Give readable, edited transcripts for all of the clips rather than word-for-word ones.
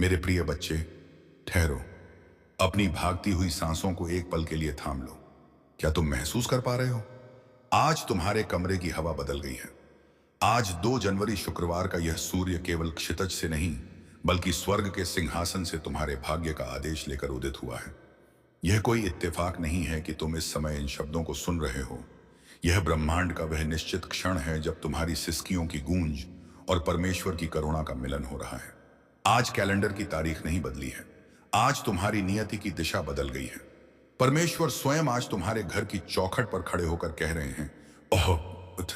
मेरे प्रिय बच्चे, ठहरो। अपनी भागती हुई सांसों को एक पल के लिए थाम लो। क्या तुम महसूस कर पा रहे हो? आज तुम्हारे कमरे की हवा बदल गई है। आज 2 जनवरी शुक्रवार का यह सूर्य केवल क्षितिज से नहीं, बल्कि स्वर्ग के सिंहासन से तुम्हारे भाग्य का आदेश लेकर उदित हुआ है। यह कोई इत्तेफाक नहीं है कि तुम इस समय इन शब्दों को सुन रहे हो। यह ब्रह्मांड का वह निश्चित क्षण है जब तुम्हारी सिसकियों की गूंज और परमेश्वर की करुणा का मिलन हो रहा है। आज कैलेंडर की तारीख नहीं बदली है। आज तुम्हारी नियति की दिशा बदल गई है। परमेश्वर स्वयं आज तुम्हारे घर की चौखट पर खड़े होकर कह रहे हैं, ओह उठ,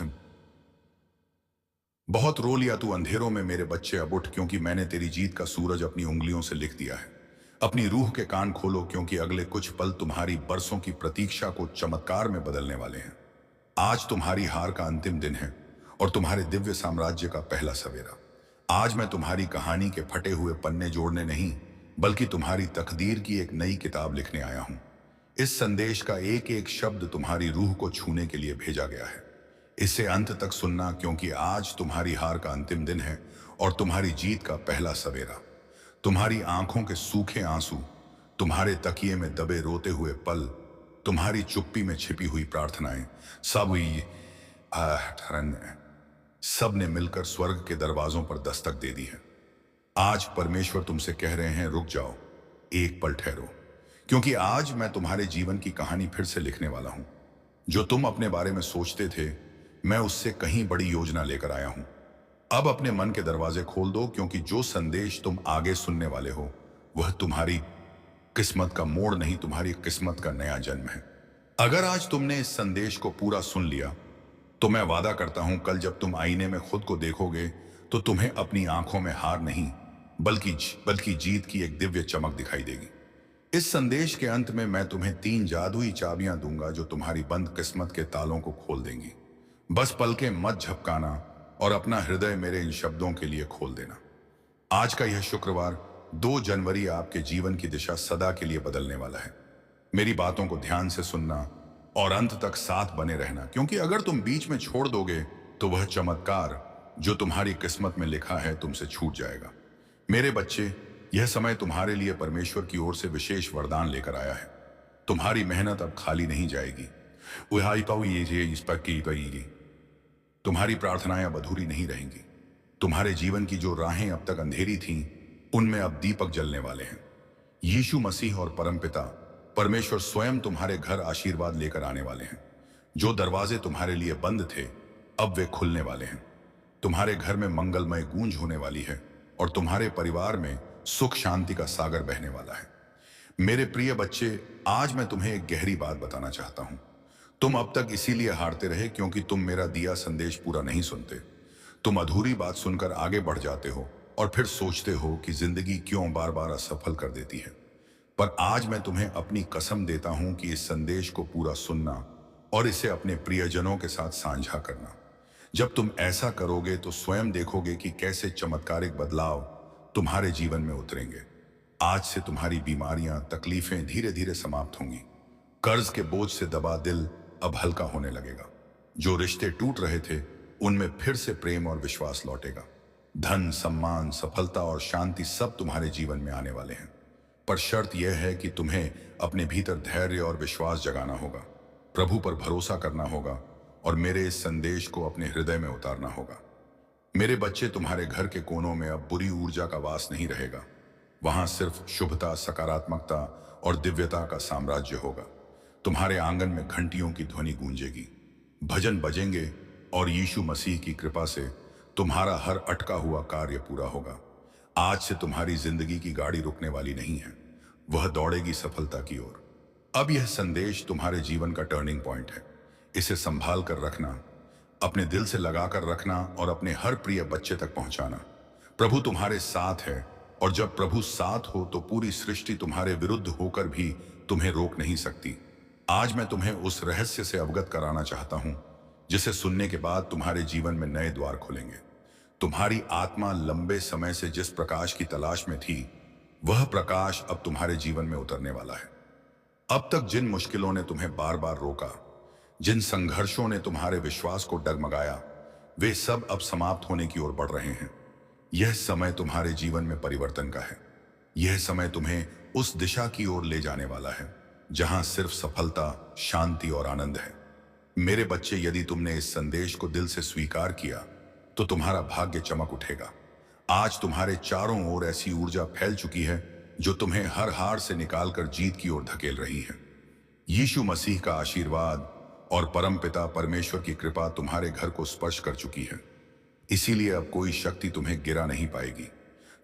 बहुत रो लिया तू अंधेरों में मेरे बच्चे, अब उठ, क्योंकि मैंने तेरी जीत का सूरज अपनी उंगलियों से लिख दिया है। अपनी रूह के कान खोलो, क्योंकि अगले कुछ पल तुम्हारी बरसों की प्रतीक्षा को चमत्कार में बदलने वाले हैं। आज तुम्हारी हार का अंतिम दिन है और तुम्हारे दिव्य साम्राज्य का पहला सवेरा। आज मैं तुम्हारी कहानी के फटे हुए पन्ने जोड़ने नहीं, बल्कि तुम्हारी तकदीर की एक नई किताब लिखने आया हूं। इस संदेश का एक एक शब्द तुम्हारी रूह को छूने के लिए भेजा गया है। इसे अंत तक सुनना, क्योंकि आज तुम्हारी हार का अंतिम दिन है और तुम्हारी जीत का पहला सवेरा। तुम्हारी आंखों के सूखे आंसू, तुम्हारे तकिए में दबे रोते हुए पल, तुम्हारी चुप्पी में छिपी हुई प्रार्थनाएं, सब ने मिलकर स्वर्ग के दरवाजों पर दस्तक दे दी है। आज परमेश्वर तुमसे कह रहे हैं, रुक जाओ, एक पल ठहरो, क्योंकि आज मैं तुम्हारे जीवन की कहानी फिर से लिखने वाला हूं। जो तुम अपने बारे में सोचते थे, मैं उससे कहीं बड़ी योजना लेकर आया हूं। अब अपने मन के दरवाजे खोल दो, क्योंकि जो संदेश तुम आगे सुनने वाले हो वह तुम्हारी किस्मत का मोड़ नहीं, तुम्हारी किस्मत का नया जन्म है। अगर आज तुमने इस संदेश को पूरा सुन लिया, तो मैं वादा करता हूं, कल जब तुम आईने में खुद को देखोगे तो तुम्हें अपनी आंखों में हार नहीं, बल्कि जीत की एक दिव्य चमक दिखाई देगी। इस संदेश के अंत में मैं तुम्हें 3 जादुई चाबियां दूंगा जो तुम्हारी बंद किस्मत के तालों को खोल देंगी। बस पलकें मत झपकाना और अपना हृदय मेरे इन शब्दों के लिए खोल देना। आज का यह शुक्रवार 2 जनवरी आपके जीवन की दिशा सदा के लिए बदलने वाला है। मेरी बातों को ध्यान से सुनना और अंत तक साथ बने रहना, क्योंकि अगर तुम बीच में छोड़ दोगे तो वह चमत्कार जो तुम्हारी किस्मत में लिखा है तुमसे छूट जाएगा। मेरे बच्चे, यह समय तुम्हारे लिए परमेश्वर की ओर से विशेष वरदान लेकर आया है। तुम्हारी मेहनत अब खाली नहीं जाएगी। तुम्हारी प्रार्थनाएं अब अधूरी नहीं रहेंगी। तुम्हारे जीवन की जो राहें अब तक अंधेरी थीं, उनमें अब दीपक जलने वाले हैं। यीशु मसीह और परमपिता परमेश्वर स्वयं तुम्हारे घर आशीर्वाद लेकर आने वाले हैं। जो दरवाजे तुम्हारे लिए बंद थे, अब वे खुलने वाले हैं। तुम्हारे घर में मंगलमय गूंज होने वाली है और तुम्हारे परिवार में सुख शांति का सागर बहने वाला है। मेरे प्रिय बच्चे, आज मैं तुम्हें एक गहरी बात बताना चाहता हूं। तुम अब तक इसीलिए हारते रहे क्योंकि तुम मेरा दिया संदेश पूरा नहीं सुनते। तुम अधूरी बात सुनकर आगे बढ़ जाते हो और फिर सोचते हो कि जिंदगी क्यों बार बार असफल कर देती है। पर आज मैं तुम्हें अपनी कसम देता हूं कि इस संदेश को पूरा सुनना और इसे अपने प्रियजनों के साथ साझा करना। जब तुम ऐसा करोगे तो स्वयं देखोगे कि कैसे चमत्कारिक बदलाव तुम्हारे जीवन में उतरेंगे। आज से तुम्हारी बीमारियां, तकलीफें धीरे धीरे समाप्त होंगी। कर्ज के बोझ से दबा दिल अब हल्का होने लगेगा। जो रिश्ते टूट रहे थे, उनमें फिर से प्रेम और विश्वास लौटेगा। धन, सम्मान, सफलता और शांति सब तुम्हारे जीवन में आने वाले हैं। पर शर्त यह है कि तुम्हें अपने भीतर धैर्य और विश्वास जगाना होगा, प्रभु पर भरोसा करना होगा और मेरे इस संदेश को अपने हृदय में उतारना होगा। मेरे बच्चे, तुम्हारे घर के कोनों में अब बुरी ऊर्जा का वास नहीं रहेगा। वहां सिर्फ शुभता, सकारात्मकता और दिव्यता का साम्राज्य होगा। तुम्हारे आंगन में घंटियों की ध्वनि गूंजेगी, भजन बजेंगे और यीशु मसीह की कृपा से तुम्हारा हर अटका हुआ कार्य पूरा होगा। आज से तुम्हारी जिंदगी की गाड़ी रुकने वाली नहीं है, वह दौड़ेगी सफलता की ओर। अब यह संदेश तुम्हारे जीवन का टर्निंग पॉइंट है। इसे संभाल कर रखना, अपने दिल से लगा कर रखना और अपने हर प्रिय बच्चे तक पहुंचाना। प्रभु तुम्हारे साथ है और जब प्रभु साथ हो तो पूरी सृष्टि तुम्हारे विरुद्ध होकर भी तुम्हें रोक नहीं सकती। आज मैं तुम्हें उस रहस्य से अवगत कराना चाहता हूं जिसे सुनने के बाद तुम्हारे जीवन में नए द्वार खुलेंगे। तुम्हारी आत्मा लंबे समय से जिस प्रकाश की तलाश में थी, वह प्रकाश अब तुम्हारे जीवन में उतरने वाला है। अब तक जिन मुश्किलों ने तुम्हें बार बार रोका, जिन संघर्षों ने तुम्हारे विश्वास को डगमगाया, वे सब अब समाप्त होने की ओर बढ़ रहे हैं। यह समय तुम्हारे जीवन में परिवर्तन का है। यह समय तुम्हें उस दिशा की ओर ले जाने वाला है जहां सिर्फ सफलता, शांति और आनंद है। मेरे बच्चे, यदि तुमने इस संदेश को दिल से स्वीकार किया तो तुम्हारा भाग्य चमक उठेगा। आज तुम्हारे चारों ओर ऐसी ऊर्जा फैल चुकी है जो तुम्हें हर हार से निकालकर जीत की ओर धकेल रही है। यीशु मसीह का आशीर्वाद और परमपिता परमेश्वर की कृपा तुम्हारे घर को स्पर्श कर चुकी है। इसीलिए अब कोई शक्ति तुम्हें गिरा नहीं पाएगी।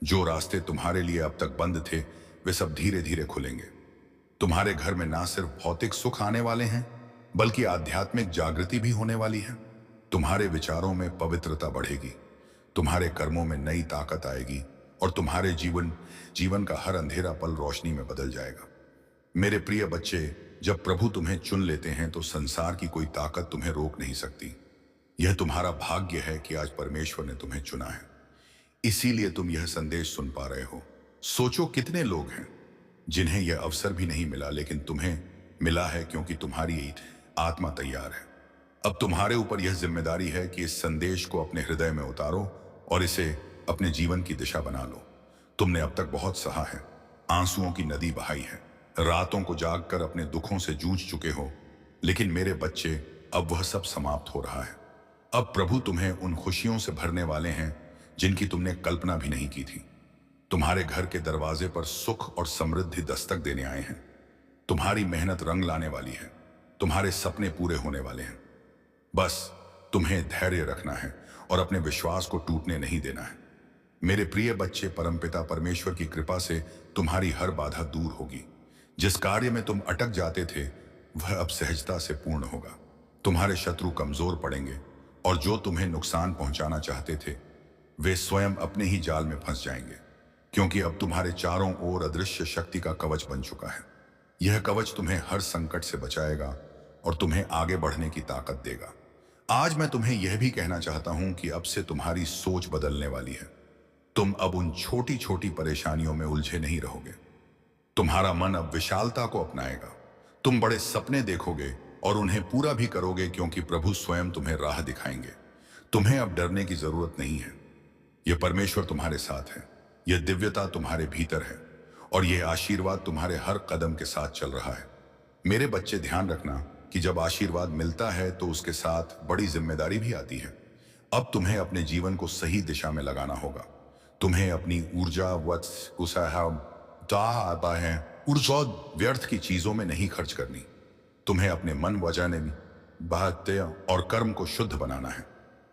जो रास्ते तुम्हारे लिए अब तक बंद थे, वे सब धीरे धीरे खुलेंगे। तुम्हारे घर में ना सिर्फ भौतिक सुख आने वाले हैं, बल्कि आध्यात्मिक जागृति भी होने वाली है। तुम्हारे विचारों में पवित्रता बढ़ेगी, तुम्हारे कर्मों में नई ताकत आएगी और तुम्हारे जीवन का हर अंधेरा पल रोशनी में बदल जाएगा। मेरे प्रिय बच्चे, जब प्रभु तुम्हें चुन लेते हैं तो संसार की कोई ताकत तुम्हें रोक नहीं सकती। यह तुम्हारा भाग्य है कि आज परमेश्वर ने तुम्हें चुना है, इसीलिए तुम यह संदेश सुन पा रहे हो। सोचो कितने लोग हैं जिन्हें यह अवसर भी नहीं मिला, लेकिन तुम्हें मिला है क्योंकि तुम्हारी आत्मा तैयार है। अब तुम्हारे ऊपर यह जिम्मेदारी है कि इस संदेश को अपने हृदय में उतारो और इसे अपने जीवन की दिशा बना लो। तुमने अब तक बहुत सहा है, आंसुओं की नदी बहाई है, रातों को जागकर अपने दुखों से जूझ चुके हो, लेकिन मेरे बच्चे, अब वह सब समाप्त हो रहा है। अब प्रभु तुम्हें उन खुशियों से भरने वाले हैं जिनकी तुमने कल्पना भी नहीं की थी। तुम्हारे घर के दरवाजे पर सुख और समृद्धि दस्तक देने आए हैं। तुम्हारी मेहनत रंग लाने वाली है, तुम्हारे सपने पूरे होने वाले हैं। बस तुम्हें धैर्य रखना है और अपने विश्वास को टूटने नहीं देना है। मेरे प्रिय बच्चे, परमपिता परमेश्वर की कृपा से तुम्हारी हर बाधा दूर होगी। जिस कार्य में तुम अटक जाते थे वह अब सहजता से पूर्ण होगा। तुम्हारे शत्रु कमजोर पड़ेंगे और जो तुम्हें नुकसान पहुंचाना चाहते थे वे स्वयं अपने ही जाल में फंस जाएंगे, क्योंकि अब तुम्हारे चारों ओर अदृश्य शक्ति का कवच बन चुका है। यह कवच तुम्हें हर संकट से बचाएगा और तुम्हें आगे बढ़ने की ताकत देगा। आज मैं तुम्हें यह भी कहना चाहता हूं कि अब से तुम्हारी सोच बदलने वाली है। तुम अब उन छोटी छोटी परेशानियों में उलझे नहीं रहोगे। तुम्हारा मन अब विशालता को अपनाएगा। तुम बड़े सपने देखोगे और उन्हें पूरा भी करोगे, क्योंकि प्रभु स्वयं तुम्हें राह दिखाएंगे। तुम्हें अब डरने की जरूरत नहीं है। यह परमेश्वर तुम्हारे साथ है, यह दिव्यता तुम्हारे भीतर है और यह आशीर्वाद तुम्हारे हर कदम के साथ चल रहा है। मेरे बच्चे, ध्यान रखना कि जब आशीर्वाद मिलता है तो उसके साथ बड़ी जिम्मेदारी भी आती है। अब तुम्हें अपने जीवन को सही दिशा में लगाना होगा। तुम्हें अपनी ऊर्जा व्यर्थ की चीजों में नहीं खर्च करनी। तुम्हें अपने मन, वचन, बातें और कर्म को शुद्ध बनाना है।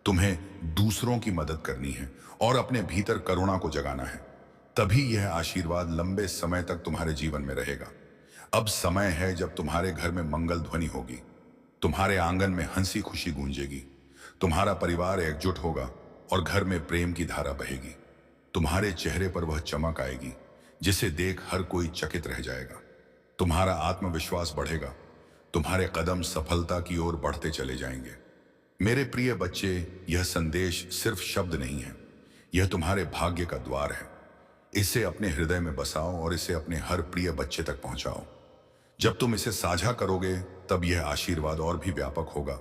तुम्हें दूसरों की मदद करनी है और अपने भीतर करुणा को जगाना है। तभी यह आशीर्वाद लंबे समय तक तुम्हारे जीवन में रहेगा। अब समय है जब तुम्हारे घर में मंगल ध्वनि होगी, तुम्हारे आंगन में हंसी खुशी गूंजेगी, तुम्हारा परिवार एकजुट होगा और घर में प्रेम की धारा बहेगी। तुम्हारे चेहरे पर वह चमक आएगी जिसे देख हर कोई चकित रह जाएगा। तुम्हारा आत्मविश्वास बढ़ेगा, तुम्हारे कदम सफलता की ओर बढ़ते चले जाएंगे। मेरे प्रिय बच्चे, यह संदेश सिर्फ शब्द नहीं है, यह तुम्हारे भाग्य का द्वार है। इसे अपने हृदय में बसाओ और इसे अपने हर प्रिय बच्चे तक पहुंचाओ। जब तुम इसे साझा करोगे तब यह आशीर्वाद और भी व्यापक होगा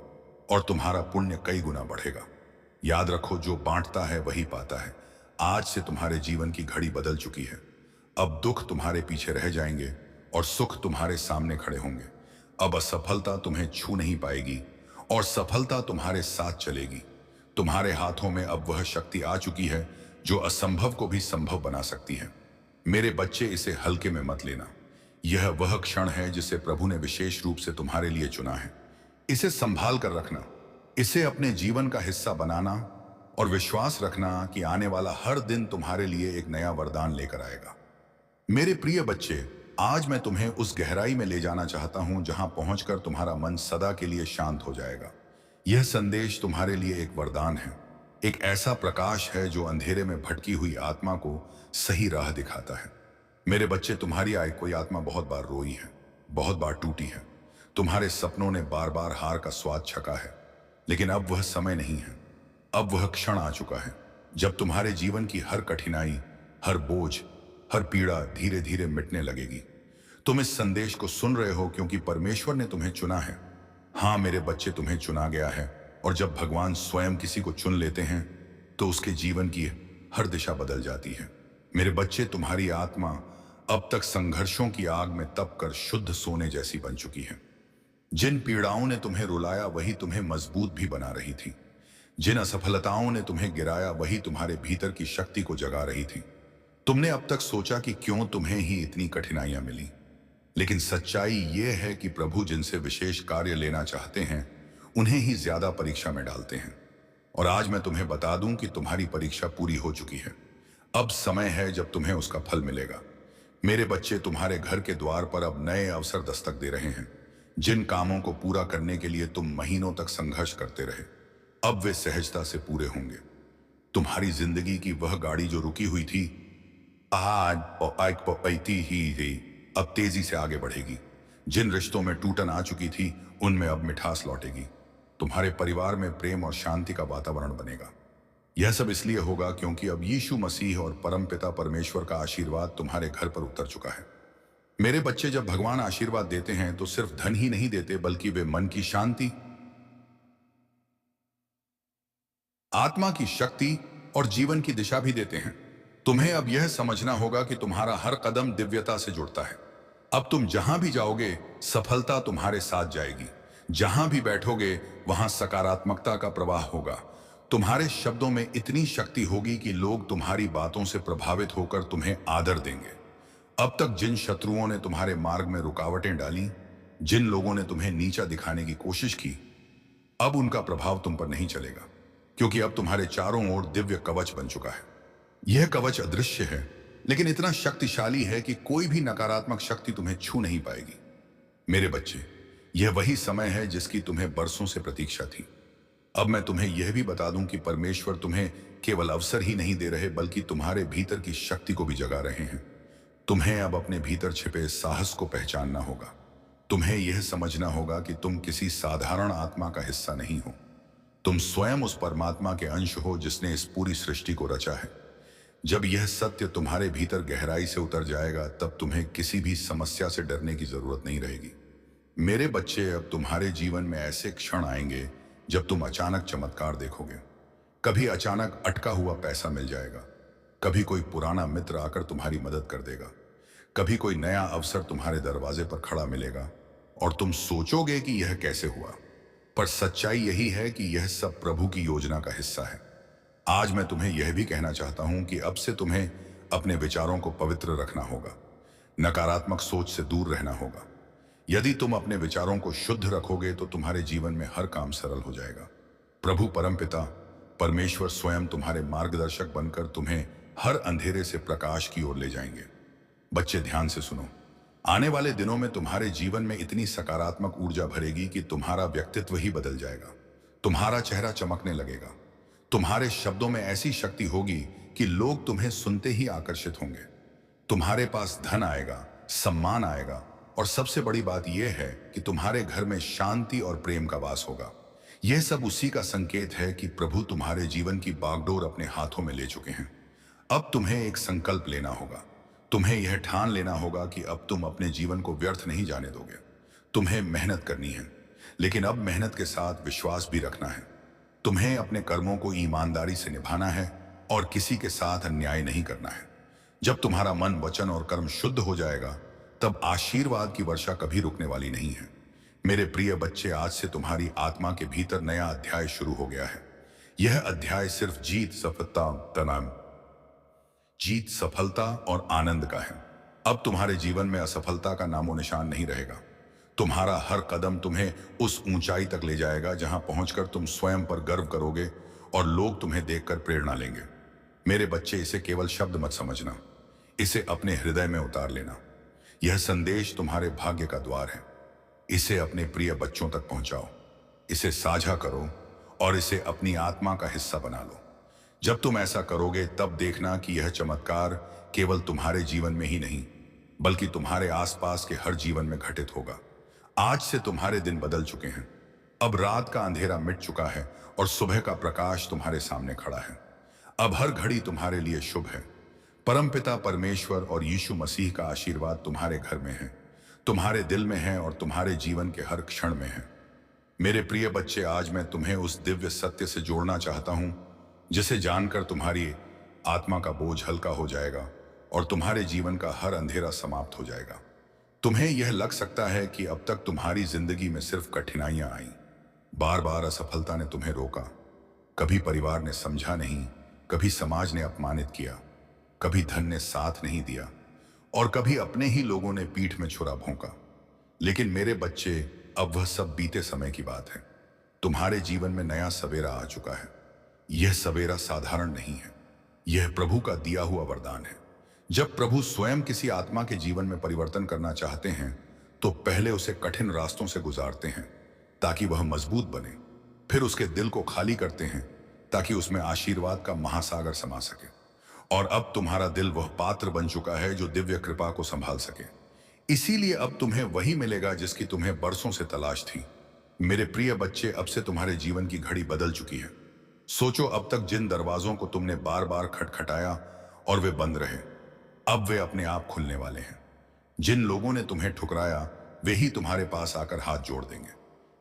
और तुम्हारा पुण्य कई गुना बढ़ेगा। याद रखो, जो बांटता है वही पाता है। आज से तुम्हारे जीवन की घड़ी बदल चुकी है। अब दुख तुम्हारे पीछे रह जाएंगे और सुख तुम्हारे सामने खड़े होंगे। अब असफलता तुम्हें छू नहीं पाएगी और सफलता तुम्हारे साथ चलेगी। तुम्हारे हाथों में अब वह शक्ति आ चुकी है जो असंभव को भी संभव बना सकती है। मेरे बच्चे, इसे हल्के में मत लेना। यह वह क्षण है जिसे प्रभु ने विशेष रूप से तुम्हारे लिए चुना है। इसे संभाल कर रखना, इसे अपने जीवन का हिस्सा बनाना और विश्वास रखना कि आने वाला हर दिन तुम्हारे लिए एक नया वरदान लेकर आएगा। मेरे प्रिय बच्चे, आज मैं तुम्हें उस गहराई में ले जाना चाहता हूं जहां पहुंचकर तुम्हारा मन सदा के लिए शांत हो जाएगा। यह संदेश तुम्हारे लिए एक वरदान है, एक ऐसा प्रकाश है जो अंधेरे में भटकी हुई आत्मा को सही राह दिखाता है। मेरे बच्चे, तुम्हारी कोई आत्मा बहुत बार रोई है, बहुत बार टूटी है। तुम्हारे सपनों ने बार बार हार का स्वाद छका है, लेकिन अब वह समय नहीं है। अब वह क्षण आ चुका है जब तुम्हारे जीवन की हर कठिनाई, हर बोझ, हर पीड़ा धीरे धीरे मिटने लगेगी। तुम इस संदेश को सुन रहे हो क्योंकि परमेश्वर ने तुम्हें चुना है। हाँ मेरे बच्चे, तुम्हें चुना गया है और जब भगवान स्वयं किसी को चुन लेते हैं तो उसके जीवन की हर दिशा बदल जाती है। मेरे बच्चे, तुम्हारी आत्मा अब तक संघर्षों की आग में तप कर शुद्ध सोने जैसी बन चुकी है। जिन पीड़ाओं ने तुम्हें रुलाया वही तुम्हें मजबूत भी बना रही थी। जिन असफलताओं ने तुम्हें गिराया वही तुम्हारे भीतर की शक्ति को जगा रही थी। तुमने अब तक सोचा कि क्यों तुम्हें ही इतनी कठिनाइयां मिली, लेकिन सच्चाई यह है कि प्रभु जिनसे विशेष कार्य लेना चाहते हैं उन्हें ही ज्यादा परीक्षा में डालते हैं। और आज मैं तुम्हें बता दूं कि तुम्हारी परीक्षा पूरी हो चुकी है। अब समय है जब तुम्हें उसका फल मिलेगा। मेरे बच्चे, तुम्हारे घर के द्वार पर अब नए अवसर दस्तक दे रहे हैं। जिन कामों को पूरा करने के लिए तुम महीनों तक संघर्ष करते रहे, अब वे सहजता से पूरे होंगे। तुम्हारी जिंदगी की वह गाड़ी जो रुकी हुई थी, आज पैती ही अब तेजी से आगे बढ़ेगी। जिन रिश्तों में टूटन आ चुकी थी उनमें अब मिठास लौटेगी। तुम्हारे परिवार में प्रेम और शांति का वातावरण बनेगा। यह सब इसलिए होगा क्योंकि अब यीशु मसीह और परमपिता परमेश्वर का आशीर्वाद तुम्हारे घर पर उतर चुका है। मेरे बच्चे, जब भगवान आशीर्वाद देते हैं तो सिर्फ धन ही नहीं देते, बल्कि वे मन की शांति, आत्मा की शक्ति और जीवन की दिशा भी देते हैं। तुम्हें अब यह समझना होगा कि तुम्हारा हर कदम दिव्यता से जुड़ता है। अब तुम जहां भी जाओगे सफलता तुम्हारे साथ जाएगी। जहां भी बैठोगे वहां सकारात्मकता का प्रवाह होगा। तुम्हारे शब्दों में इतनी शक्ति होगी कि लोग तुम्हारी बातों से प्रभावित होकर तुम्हें आदर देंगे। अब तक जिन शत्रुओं ने तुम्हारे मार्ग में रुकावटें डाली, जिन लोगों ने तुम्हें नीचा दिखाने की कोशिश की, अब उनका प्रभाव तुम पर नहीं चलेगा, क्योंकि अब तुम्हारे चारों ओर दिव्य कवच बन चुका है। यह कवच अदृश्य है, लेकिन इतना शक्तिशाली है कि कोई भी नकारात्मक शक्ति तुम्हें छू नहीं पाएगी। मेरे बच्चे, यह वही समय है जिसकी तुम्हें बरसों से प्रतीक्षा थी। अब मैं तुम्हें यह भी बता दूं कि परमेश्वर तुम्हें केवल अवसर ही नहीं दे रहे, बल्कि तुम्हारे भीतर की शक्ति को भी जगा रहे हैं। तुम्हें अब अपने भीतर छिपे साहस को पहचानना होगा। तुम्हें यह समझना होगा कि तुम किसी साधारण आत्मा का हिस्सा नहीं हो। तुम स्वयं उस परमात्मा के अंश हो जिसने इस पूरी सृष्टि को रचा है। जब यह सत्य तुम्हारे भीतर गहराई से उतर जाएगा, तब तुम्हें किसी भी समस्या से डरने की जरूरत नहीं रहेगी। मेरे बच्चे, अब तुम्हारे जीवन में ऐसे क्षण आएंगे जब तुम अचानक चमत्कार देखोगे। कभी अचानक अटका हुआ पैसा मिल जाएगा, कभी कोई पुराना मित्र आकर तुम्हारी मदद कर देगा, कभी कोई नया अवसर तुम्हारे दरवाजे पर खड़ा मिलेगा और तुम सोचोगे कि यह कैसे हुआ। पर सच्चाई यही है कि यह सब प्रभु की योजना का हिस्सा है। आज मैं तुम्हें यह भी कहना चाहता हूं कि अब से तुम्हें अपने विचारों को पवित्र रखना होगा, नकारात्मक सोच से दूर रहना होगा। यदि तुम अपने विचारों को शुद्ध रखोगे तो तुम्हारे जीवन में हर काम सरल हो जाएगा। प्रभु परमपिता परमेश्वर स्वयं तुम्हारे मार्गदर्शक बनकर तुम्हें हर अंधेरे से प्रकाश की ओर ले जाएंगे। बच्चे, ध्यान से सुनो। आने वाले दिनों में तुम्हारे जीवन में इतनी सकारात्मक ऊर्जा भरेगी कि तुम्हारा व्यक्तित्व ही बदल जाएगा। तुम्हारा चेहरा चमकने लगेगा। तुम्हारे शब्दों में ऐसी शक्ति होगी कि लोग तुम्हें सुनते ही आकर्षित होंगे। तुम्हारे पास धन आएगा, सम्मान आएगा, और सबसे बड़ी बात यह है कि तुम्हारे घर में शांति और प्रेम का वास होगा। यह सब उसी का संकेत है कि प्रभु तुम्हारे जीवन की बागडोर अपने हाथों में ले चुके हैं। अब तुम्हें एक संकल्प लेना होगा। तुम्हें यह ठान लेना होगा कि अब तुम अपने जीवन को व्यर्थ नहीं जाने दोगे। तुम्हें मेहनत करनी है, लेकिन अब मेहनत के साथ विश्वास भी रखना है। तुम्हें अपने कर्मों को ईमानदारी से निभाना है और किसी के साथ अन्याय नहीं करना है। जब तुम्हारा मन, वचन और कर्म शुद्ध हो जाएगा, तब आशीर्वाद की वर्षा कभी रुकने वाली नहीं है। मेरे प्रिय बच्चे, आज से तुम्हारी आत्मा के भीतर नया अध्याय शुरू हो गया है। यह अध्याय सिर्फ जीत, सफलता और आनंद का है। अब तुम्हारे जीवन में असफलता का नामो निशान नहीं रहेगा। तुम्हारा हर कदम तुम्हें उस ऊंचाई तक ले जाएगा जहां पहुंचकर तुम स्वयं पर गर्व करोगे और लोग तुम्हें देखकर प्रेरणा लेंगे। मेरे बच्चे, इसे केवल शब्द मत समझना, इसे अपने हृदय में उतार लेना। यह संदेश तुम्हारे भाग्य का द्वार है। इसे अपने प्रिय बच्चों तक पहुंचाओ, इसे साझा करो और इसे अपनी आत्मा का हिस्सा बना लो। जब तुम ऐसा करोगे, तब देखना कि यह चमत्कार केवल तुम्हारे जीवन में ही नहीं, बल्कि तुम्हारे आसपास के हर जीवन में घटित होगा। आज से तुम्हारे दिन बदल चुके हैं। अब रात का अंधेरा मिट चुका है और सुबह का प्रकाश तुम्हारे सामने खड़ा है। अब हर घड़ी तुम्हारे लिए शुभ है। परमपिता परमेश्वर और यीशु मसीह का आशीर्वाद तुम्हारे घर में है, तुम्हारे दिल में है और तुम्हारे जीवन के हर क्षण में है। मेरे प्रिय बच्चे, आज मैं तुम्हें उस दिव्य सत्य से जोड़ना चाहता हूं जिसे जानकर तुम्हारी आत्मा का बोझ हल्का हो जाएगा और तुम्हारे जीवन का हर अंधेरा समाप्त हो जाएगा। तुम्हें यह लग सकता है कि अब तक तुम्हारी जिंदगी में सिर्फ कठिनाइयां आईं। बार बार असफलता ने तुम्हें रोका। कभी परिवार ने समझा नहीं, कभी समाज ने अपमानित किया, कभी धन ने साथ नहीं दिया और कभी अपने ही लोगों ने पीठ में छुरा भोंका। लेकिन मेरे बच्चे, अब वह सब बीते समय की बात है। तुम्हारे जीवन में नया सवेरा आ चुका है। यह सवेरा साधारण नहीं है, यह प्रभु का दिया हुआ वरदान है। जब प्रभु स्वयं किसी आत्मा के जीवन में परिवर्तन करना चाहते हैं तो पहले उसे कठिन रास्तों से गुजारते हैं ताकि वह मजबूत बने। फिर उसके दिल को खाली करते हैं ताकि उसमें आशीर्वाद का महासागर समा सके। और अब तुम्हारा दिल वह पात्र बन चुका है जो दिव्य कृपा को संभाल सके। इसीलिए अब तुम्हें वही मिलेगा जिसकी तुम्हें बरसों से तलाश थी। मेरे प्रिय बच्चे, अब से तुम्हारे जीवन की घड़ी बदल चुकी है। सोचो, अब तक जिन दरवाजों को तुमने बार बार खटखटाया और वे बंद रहे, अब वे अपने आप खुलने वाले हैं। जिन लोगों ने तुम्हें ठुकराया वे ही तुम्हारे पास आकर हाथ जोड़ देंगे।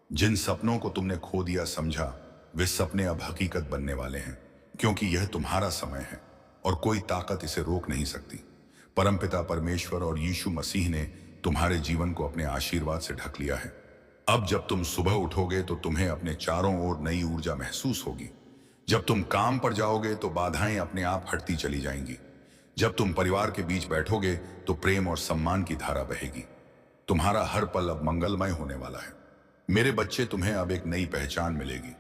जिन सपनों को तुमने खो दिया समझा, वे सपने अब हकीकत बनने वाले हैं, क्योंकि यह तुम्हारा समय है और कोई ताकत इसे रोक नहीं सकती। परमपिता परमेश्वर और यीशु मसीह ने तुम्हारे जीवन को अपने आशीर्वाद से ढक लिया है। अब जब तुम सुबह उठोगे तो तुम्हें अपने चारों ओर नई ऊर्जा महसूस होगी। जब तुम काम पर जाओगे तो बाधाएं अपने आप हटती चली जाएंगी। जब तुम परिवार के बीच बैठोगे तो प्रेम और सम्मान की धारा बहेगी। तुम्हारा हर पल अब मंगलमय होने वाला है। मेरे बच्चे, तुम्हें अब एक नई पहचान मिलेगी।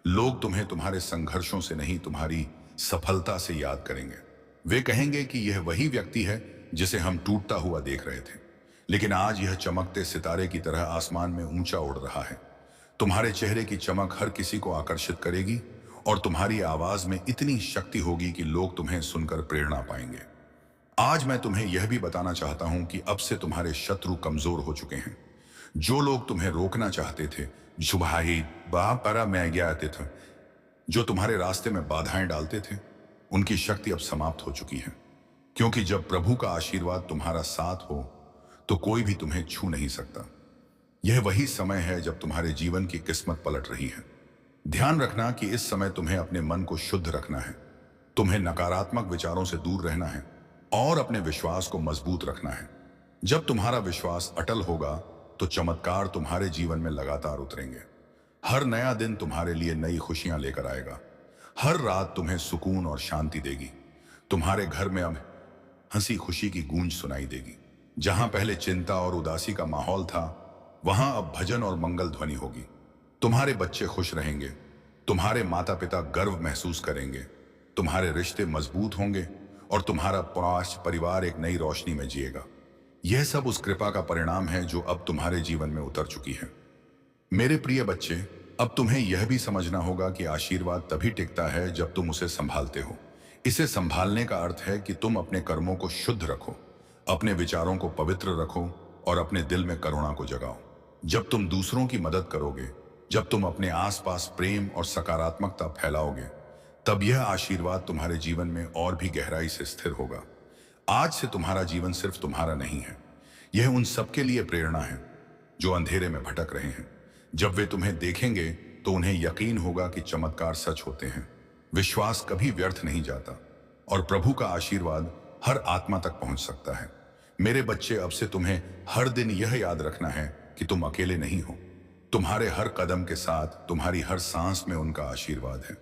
लोग तुम्हें तुम्हारे संघर्षों से नहीं, तुम्हारी सफलता से याद करेंगे। वे कहेंगे कि यह वही व्यक्ति है जिसे हम टूटता हुआ देख रहे थे, लेकिन आज यह चमकते सितारे की तरह आसमान में ऊंचा उड़ रहा है। तुम्हारे चेहरे की चमक हर किसी को आकर्षित करेगी और तुम्हारी आवाज में इतनी शक्ति होगी कि लोग तुम्हें सुनकर प्रेरणा पाएंगे। आज मैं तुम्हें यह भी बताना चाहता हूं कि अब से तुम्हारे शत्रु कमजोर हो चुके हैं। जो लोग तुम्हें रोकना चाहते थे, जो तुम्हारे रास्ते में बाधाएं डालते थे, उनकी शक्ति अब समाप्त हो चुकी है। क्योंकि जब प्रभु का आशीर्वाद तुम्हारा साथ हो तो कोई भी तुम्हें छू नहीं सकता। यह वही समय है जब तुम्हारे जीवन की किस्मत पलट रही है। ध्यान रखना कि इस समय तुम्हें अपने मन को शुद्ध रखना है, तुम्हें नकारात्मक विचारों से दूर रहना है और अपने विश्वास को मजबूत रखना है। जब तुम्हारा विश्वास अटल होगा तो चमत्कार तुम्हारे जीवन में लगातार उतरेंगे। हर नया दिन तुम्हारे लिए नई खुशियां लेकर आएगा। हर रात तुम्हें सुकून और शांति देगी। तुम्हारे घर में अब हंसी खुशी की गूंज सुनाई देगी। जहां पहले चिंता और उदासी का माहौल था, वहां अब भजन और मंगल ध्वनि होगी। तुम्हारे बच्चे खुश रहेंगे, तुम्हारे माता पिता गर्व महसूस करेंगे, तुम्हारे रिश्ते मजबूत होंगे और तुम्हारा पूरा परिवार एक नई रोशनी में जिएगा। यह सब उस कृपा का परिणाम है जो अब तुम्हारे जीवन में उतर चुकी है। मेरे प्रिय बच्चे, अब तुम्हें यह भी समझना होगा कि आशीर्वाद तभी टिकता है जब तुम उसे संभालते हो। इसे संभालने का अर्थ है कि तुम अपने कर्मों को शुद्ध रखो, अपने विचारों को पवित्र रखो और अपने दिल में करुणा को जगाओ। जब तुम दूसरों की मदद करोगे, जब तुम अपने आसपास प्रेम और सकारात्मकता फैलाओगे, तब यह आशीर्वाद तुम्हारे जीवन में और भी गहराई से स्थिर होगा। आज से तुम्हारा जीवन सिर्फ तुम्हारा नहीं है, यह उन सबके लिए प्रेरणा है जो अंधेरे में भटक रहे हैं। जब वे तुम्हें देखेंगे तो उन्हें यकीन होगा कि चमत्कार सच होते हैं, विश्वास कभी व्यर्थ नहीं जाता और प्रभु का आशीर्वाद हर आत्मा तक पहुंच सकता है। मेरे बच्चे, अब से तुम्हें हर दिन यह याद रखना है कि तुम अकेले नहीं हो। तुम्हारे हर कदम के साथ, तुम्हारी हर सांस में उनका आशीर्वाद है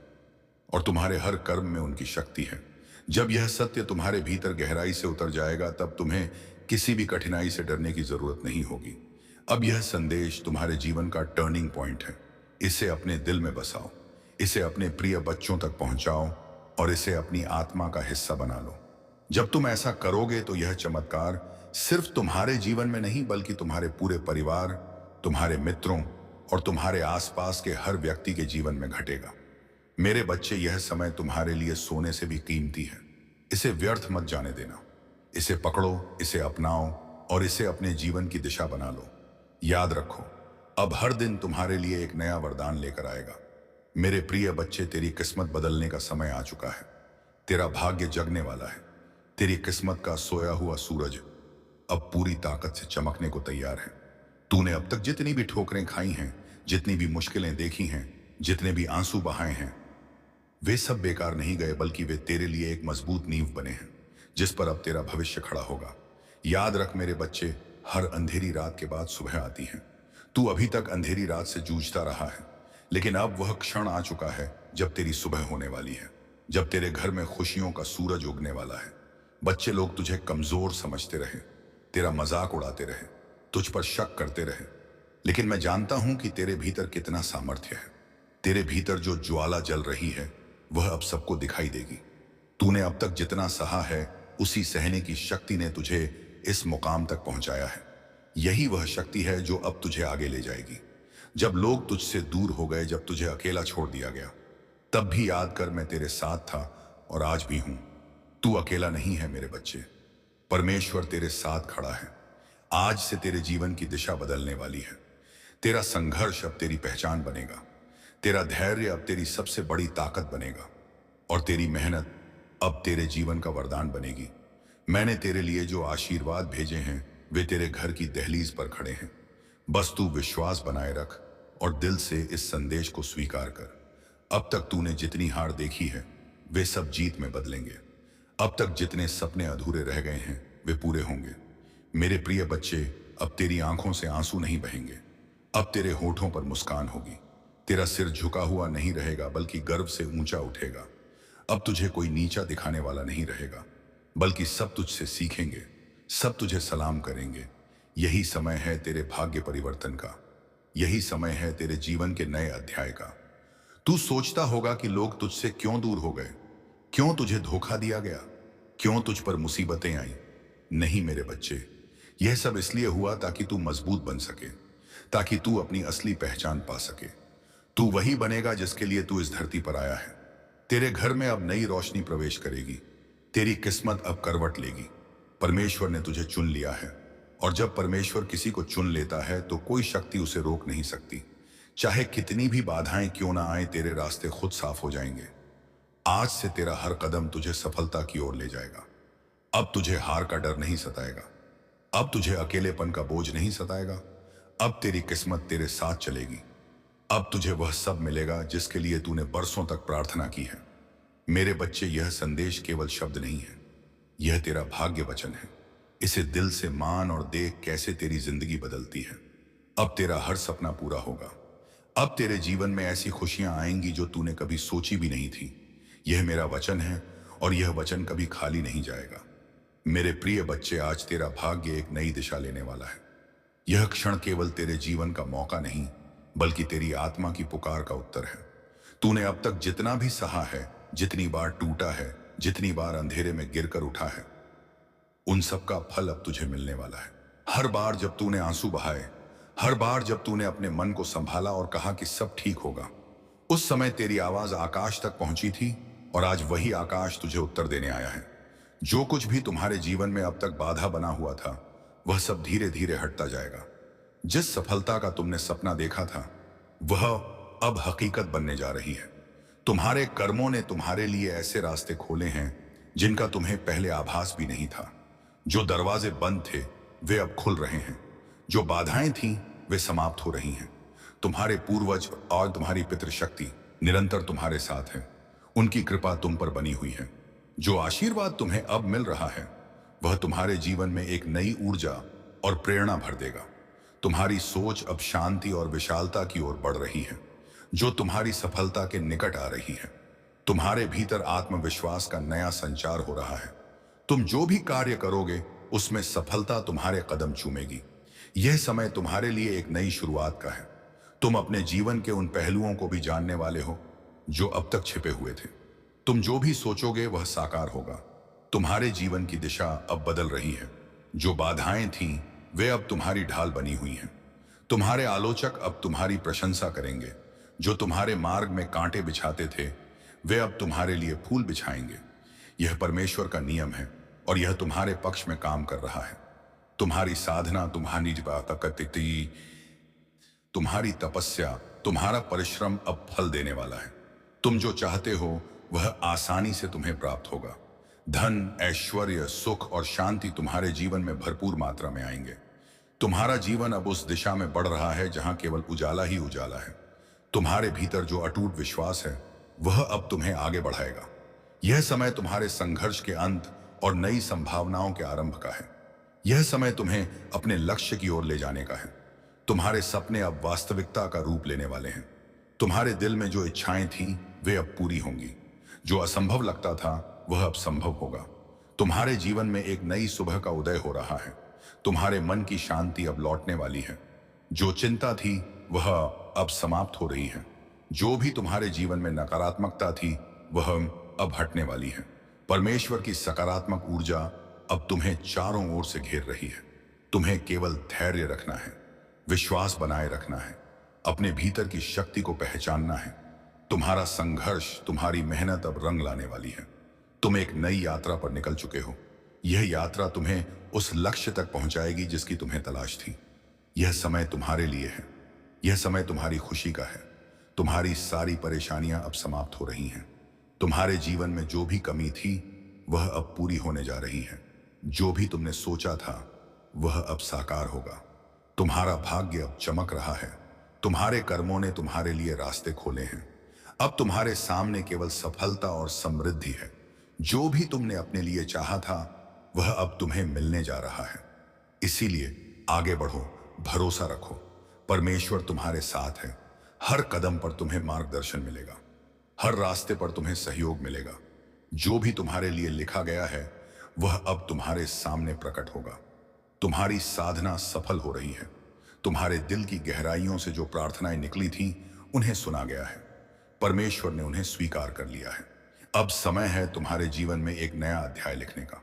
और तुम्हारे हर कर्म में उनकी शक्ति है। जब यह सत्य तुम्हारे भीतर गहराई से उतर जाएगा, तब तुम्हें किसी भी कठिनाई से डरने की जरूरत नहीं होगी। अब यह संदेश तुम्हारे जीवन का टर्निंग पॉइंट है। इसे अपने दिल में बसाओ, इसे अपने प्रिय बच्चों तक पहुंचाओ और इसे अपनी आत्मा का हिस्सा बना लो। जब तुम ऐसा करोगे तो यह चमत्कार सिर्फ तुम्हारे जीवन में नहीं, बल्कि तुम्हारे पूरे परिवार, तुम्हारे मित्रों और तुम्हारे आसपास के हर व्यक्ति के जीवन में घटेगा। मेरे बच्चे, यह समय तुम्हारे लिए सोने से भी कीमती है। इसे व्यर्थ मत जाने देना। इसे पकड़ो, इसे अपनाओ और इसे अपने जीवन की दिशा बना लो। याद रखो, अब हर दिन तुम्हारे लिए एक नया वरदान लेकर आएगा। मेरे प्रिय बच्चे, तेरी किस्मत बदलने का समय आ चुका है। तेरा भाग्य जगने वाला है। तेरी किस्मत का सोया हुआ सूरज अब पूरी ताकत से चमकने को तैयार है। तूने अब तक जितनी भी ठोकरें खाई हैं, जितनी भी मुश्किलें देखी हैं, जितने भी आंसू बहाए हैं, वे सब बेकार नहीं गए, बल्कि वे तेरे लिए एक मजबूत नींव बने हैं। जिस पर अब तेरा भविष्य खड़ा होगा। याद रख मेरे बच्चे, हर अंधेरी रात के बाद सुबह आती है। तू अभी तक अंधेरी रात से जूझता रहा है, लेकिन अब वह क्षण आ चुका है जब तेरी सुबह होने वाली है, जब तेरे घर में खुशियों का सूरज उगने वाला है। बच्चे लोग तुझे कमजोर समझते रहे, तेरा मजाक उड़ाते रहे, तुझ पर शक करते रहे, लेकिन मैं जानता हूं कि तेरे भीतर कितना सामर्थ्य है। तेरे भीतर जो ज्वाला जल रही है वह अब सबको दिखाई देगी। तूने अब तक जितना सहा है उसी सहने की शक्ति ने तुझे इस मुकाम तक पहुंचाया है। यही वह शक्ति है जो अब तुझे आगे ले जाएगी। जब लोग तुझसे दूर हो गए, जब तुझे अकेला छोड़ दिया गया, तब भी याद कर मैं तेरे साथ था और आज भी हूं। तू अकेला नहीं है मेरे बच्चे, परमेश्वर तेरे साथ खड़ा है। आज से तेरे जीवन की दिशा बदलने वाली है। तेरा संघर्ष अब तेरी पहचान बनेगा, तेरा धैर्य अब तेरी सबसे बड़ी ताकत बनेगा, और तेरी मेहनत अब तेरे जीवन का वरदान बनेगी। मैंने तेरे लिए जो आशीर्वाद भेजे हैं वे तेरे घर की दहलीज पर खड़े हैं। बस तू विश्वास बनाए रख और दिल से इस संदेश को स्वीकार कर। अब तक तूने जितनी हार देखी है वे सब जीत में बदलेंगे। अब तक जितने सपने अधूरे रह गए हैं वे पूरे होंगे। मेरे प्रिय बच्चे, अब तेरी आंखों से आंसू नहीं बहेंगे, अब तेरे होठों पर मुस्कान होगी। तेरा सिर झुका हुआ नहीं रहेगा बल्कि गर्व से ऊंचा उठेगा। अब तुझे कोई नीचा दिखाने वाला नहीं रहेगा, बल्कि सब तुझसे सीखेंगे, सब तुझे सलाम करेंगे। यही समय है तेरे भाग्य परिवर्तन का, यही समय है तेरे जीवन के नए अध्याय का। तू सोचता होगा कि लोग तुझसे क्यों दूर हो गए, क्यों तुझे धोखा दिया गया, क्यों तुझ पर मुसीबतें आई। नहीं मेरे बच्चे, यह सब इसलिए हुआ ताकि तू मजबूत बन सके, ताकि तू अपनी असली पहचान पा सके। तू वही बनेगा जिसके लिए तू इस धरती पर आया है। तेरे घर में अब नई रोशनी प्रवेश करेगी, तेरी किस्मत अब करवट लेगी। परमेश्वर ने तुझे चुन लिया है, और जब परमेश्वर किसी को चुन लेता है तो कोई शक्ति उसे रोक नहीं सकती। चाहे कितनी भी बाधाएं क्यों ना आए, तेरे रास्ते खुद साफ हो जाएंगे। आज से तेरा हर कदम तुझे सफलता की ओर ले जाएगा। अब तुझे हार का डर नहीं सताएगा, अब तुझे अकेलेपन का बोझ नहीं सताएगा। अब तेरी किस्मत तेरे साथ चलेगी। अब तुझे वह सब मिलेगा जिसके लिए तूने बरसों तक प्रार्थना की है। मेरे बच्चे, यह संदेश केवल शब्द नहीं है, यह तेरा भाग्य वचन है। इसे दिल से मान और देख कैसे तेरी जिंदगी बदलती है। अब तेरा हर सपना पूरा होगा। अब तेरे जीवन में ऐसी खुशियां आएंगी जो तूने कभी सोची भी नहीं थी। यह मेरा वचन है और यह वचन कभी खाली नहीं जाएगा। मेरे प्रिय बच्चे, आज तेरा भाग्य एक नई दिशा लेने वाला है। यह क्षण केवल तेरे जीवन का मौका नहीं, बल्कि तेरी आत्मा की पुकार का उत्तर है। तूने अब तक जितना भी सहा है, जितनी बार टूटा है, जितनी बार अंधेरे में गिरकर उठा है, उन सब का फल अब तुझे मिलने वाला है। हर बार जब तूने आंसू बहाए, हर बार जब तूने अपने मन को संभाला और कहा कि सब ठीक होगा, उस समय तेरी आवाज आकाश तक पहुंची थी, और आज वही आकाश तुझे उत्तर देने आया है। जो कुछ भी तुम्हारे जीवन में अब तक बाधा बना हुआ था, वह सब धीरे धीरे हटता जाएगा। जिस सफलता का तुमने सपना देखा था, वह अब हकीकत बनने जा रही है। तुम्हारे कर्मों ने तुम्हारे लिए ऐसे रास्ते खोले हैं जिनका तुम्हें पहले आभास भी नहीं था। जो दरवाजे बंद थे वे अब खुल रहे हैं, जो बाधाएं थीं वे समाप्त हो रही हैं। तुम्हारे पूर्वज और तुम्हारी पितृशक्ति निरंतर तुम्हारे साथ है। उनकी कृपा तुम पर बनी हुई है। जो आशीर्वाद तुम्हें अब मिल रहा है वह तुम्हारे जीवन में एक नई ऊर्जा और प्रेरणा भर देगा। तुम्हारी सोच अब शांति और विशालता की ओर बढ़ रही है, जो तुम्हारी सफलता के निकट आ रही है। तुम्हारे भीतर आत्मविश्वास का नया संचार हो रहा है। तुम जो भी कार्य करोगे उसमें सफलता तुम्हारे कदम चूमेगी। यह समय तुम्हारे लिए एक नई शुरुआत का है। तुम अपने जीवन के उन पहलुओं को भी जानने वाले हो जो अब तक छिपे हुए थे। तुम जो भी सोचोगे वह साकार होगा। तुम्हारे जीवन की दिशा अब बदल रही है। जो बाधाएं थीं वे अब तुम्हारी ढाल बनी हुई हैं। तुम्हारे आलोचक अब तुम्हारी प्रशंसा करेंगे। जो तुम्हारे मार्ग में कांटे बिछाते थे वे अब तुम्हारे लिए फूल बिछाएंगे। यह परमेश्वर का नियम है और यह तुम्हारे पक्ष में काम कर रहा है। तुम्हारी साधना, तुम्हारी ताकत, तुम्हारी तपस्या, तुम्हारा परिश्रम अब फल देने वाला है। तुम जो चाहते हो वह आसानी से तुम्हें प्राप्त होगा। धन, ऐश्वर्य, सुख और शांति तुम्हारे जीवन में भरपूर मात्रा में आएंगे। तुम्हारा जीवन अब उस दिशा में बढ़ रहा है जहां केवल उजाला ही उजाला है। तुम्हारे भीतर जो अटूट विश्वास है वह अब तुम्हें आगे बढ़ाएगा। यह समय तुम्हारे संघर्ष के अंत और नई संभावनाओं के आरंभ का है। यह समय तुम्हें अपने लक्ष्य की ओर ले जाने का है। तुम्हारे सपने अब वास्तविकता का रूप लेने वाले हैं। तुम्हारे दिल में जो इच्छाएं थीं वे अब पूरी होंगी। जो असंभव लगता था वह अब संभव होगा। तुम्हारे जीवन में एक नई सुबह का उदय हो रहा है। तुम्हारे मन की शांति अब लौटने वाली है। जो चिंता थी वह अब समाप्त हो रही है। जो भी तुम्हारे जीवन में नकारात्मकता थी वह अब हटने वाली है। परमेश्वर की सकारात्मक ऊर्जा अब तुम्हें चारों ओर से घेर रही है। तुम्हें केवल धैर्य रखना है, विश्वास बनाए रखना है, अपने भीतर की शक्ति को पहचानना है। तुम्हारा संघर्ष, तुम्हारी मेहनत अब रंग लाने वाली है। तुम एक नई यात्रा पर निकल चुके हो। यह यात्रा तुम्हें उस लक्ष्य तक पहुंचाएगी जिसकी तुम्हें तलाश थी। यह समय तुम्हारे लिए है। यह समय तुम्हारी खुशी का है। तुम्हारी सारी परेशानियां अब समाप्त हो रही हैं। तुम्हारे जीवन में जो भी कमी थी वह अब पूरी होने जा रही है। जो भी तुमने सोचा था वह अब साकार होगा। तुम्हारा भाग्य अब चमक रहा है। तुम्हारे कर्मों ने तुम्हारे लिए रास्ते खोले हैं। अब तुम्हारे सामने केवल सफलता और समृद्धि है। जो भी तुमने अपने लिए चाहा था वह अब तुम्हें मिलने जा रहा है। इसीलिए आगे बढ़ो, भरोसा रखो। परमेश्वर तुम्हारे साथ है। हर कदम पर तुम्हें मार्गदर्शन मिलेगा। हर रास्ते पर तुम्हें सहयोग मिलेगा। जो भी तुम्हारे लिए लिखा गया है वह अब तुम्हारे सामने प्रकट होगा। तुम्हारी साधना सफल हो रही है। तुम्हारे दिल की गहराइयों से जो प्रार्थनाएं निकली थीं उन्हें सुना गया है। परमेश्वर ने उन्हें स्वीकार कर लिया है। अब समय है तुम्हारे जीवन में एक नया अध्याय लिखने का।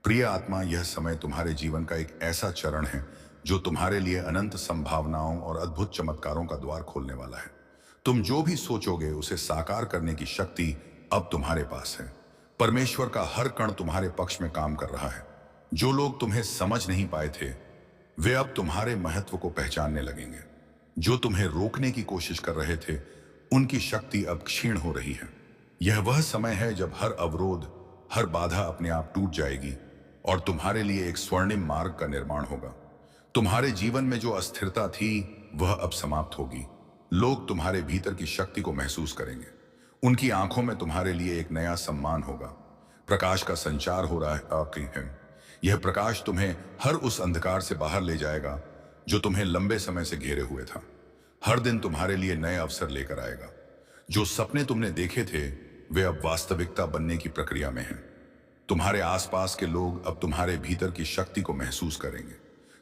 प्रिय आत्मा, यह समय तुम्हारे जीवन का एक ऐसा चरण है जो तुम्हारे लिए अनंत संभावनाओं और अद्भुत चमत्कारों का द्वार खोलने वाला है। तुम जो भी सोचोगे उसे साकार करने की शक्ति अब तुम्हारे पास है। परमेश्वर का हर कण तुम्हारे पक्ष में काम कर रहा है। जो लोग तुम्हें समझ नहीं पाए थे वे अब तुम्हारे महत्व को पहचानने लगेंगे। जो तुम्हें रोकने की कोशिश कर रहे थे उनकी शक्ति अब क्षीण हो रही है। यह वह समय है जब हर अवरोध, हर बाधा अपने आप टूट जाएगी और तुम्हारे लिए एक स्वर्णिम मार्ग का निर्माण होगा। तुम्हारे जीवन में जो अस्थिरता थी वह अब समाप्त होगी। लोग तुम्हारे भीतर की शक्ति को महसूस करेंगे। उनकी आंखों में तुम्हारे लिए एक नया सम्मान होगा। प्रकाश का संचार हो रहा है आपकी है। यह प्रकाश तुम्हें हर उस अंधकार से बाहर ले जाएगा जो तुम्हें लंबे समय से घेरे हुए था। हर दिन तुम्हारे लिए नए अवसर लेकर आएगा। जो सपने तुमने देखे थे वे अब वास्तविकता बनने की प्रक्रिया में हैं। तुम्हारे आसपास के लोग अब तुम्हारे भीतर की शक्ति को महसूस करेंगे।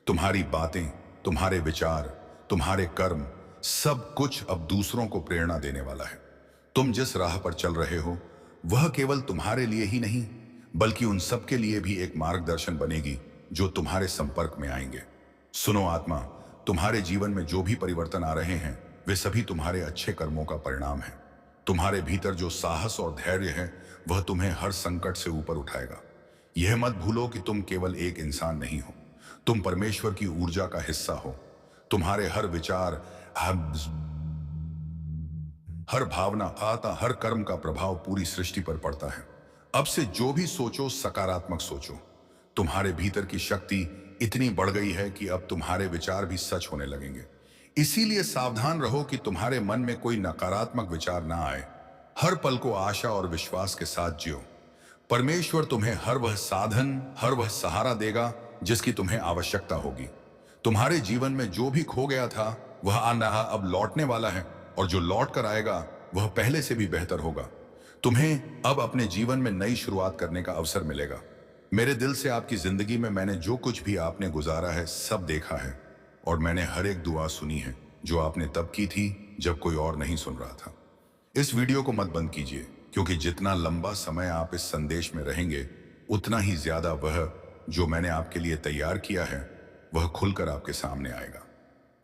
तुम्हारी बातें, तुम्हारे विचार, तुम्हारे कर्म, सब कुछ अब दूसरों को प्रेरणा देने वाला है। तुम जिस राह पर चल रहे हो वह केवल तुम्हारे लिए ही नहीं बल्कि उन सब के लिए भी एक मार्गदर्शन बनेगी जो तुम्हारे संपर्क में आएंगे। सुनो आत्मा, तुम्हारे जीवन में जो भी परिवर्तन आ रहे हैं वे सभी तुम्हारे अच्छे कर्मों का परिणाम है। तुम्हारे भीतर जो साहस और धैर्य है वह तुम्हें हर संकट से ऊपर उठाएगा। यह मत भूलो कि तुम केवल एक इंसान नहीं हो, तुम परमेश्वर की ऊर्जा का हिस्सा हो। तुम्हारे हर विचार, हर भावना, हर कर्म का प्रभाव पूरी सृष्टि पर पड़ता है। अब से जो भी सोचो सकारात्मक सोचो। तुम्हारे भीतर की शक्ति इतनी बढ़ गई है कि अब तुम्हारे विचार भी सच होने लगेंगे। इसीलिए सावधान रहो कि तुम्हारे मन में कोई नकारात्मक विचार ना आए। हर पल को आशा और विश्वास के साथ जियो। परमेश्वर तुम्हें हर वह साधन, हर वह सहारा देगा जिसकी तुम्हें आवश्यकता होगी। तुम्हारे जीवन में जो भी खो गया था वह अब लौटने वाला है और जो लौट कर आएगा वह पहले से भी बेहतर होगा। तुम्हें अब अपने जीवन में नई शुरुआत करने का अवसर मिलेगा। मेरे दिल से आपकी जिंदगी में मैंने जो कुछ भी आपने गुजारा है सब देखा है और मैंने हर एक दुआ सुनी है जो आपने तब की थी जब कोई और नहीं सुन रहा था। इस वीडियो को मत बंद कीजिए क्योंकि जितना लंबा समय आप इस संदेश में रहेंगे उतना ही ज्यादा वह जो मैंने आपके लिए तैयार किया है वह खुलकर आपके सामने आएगा।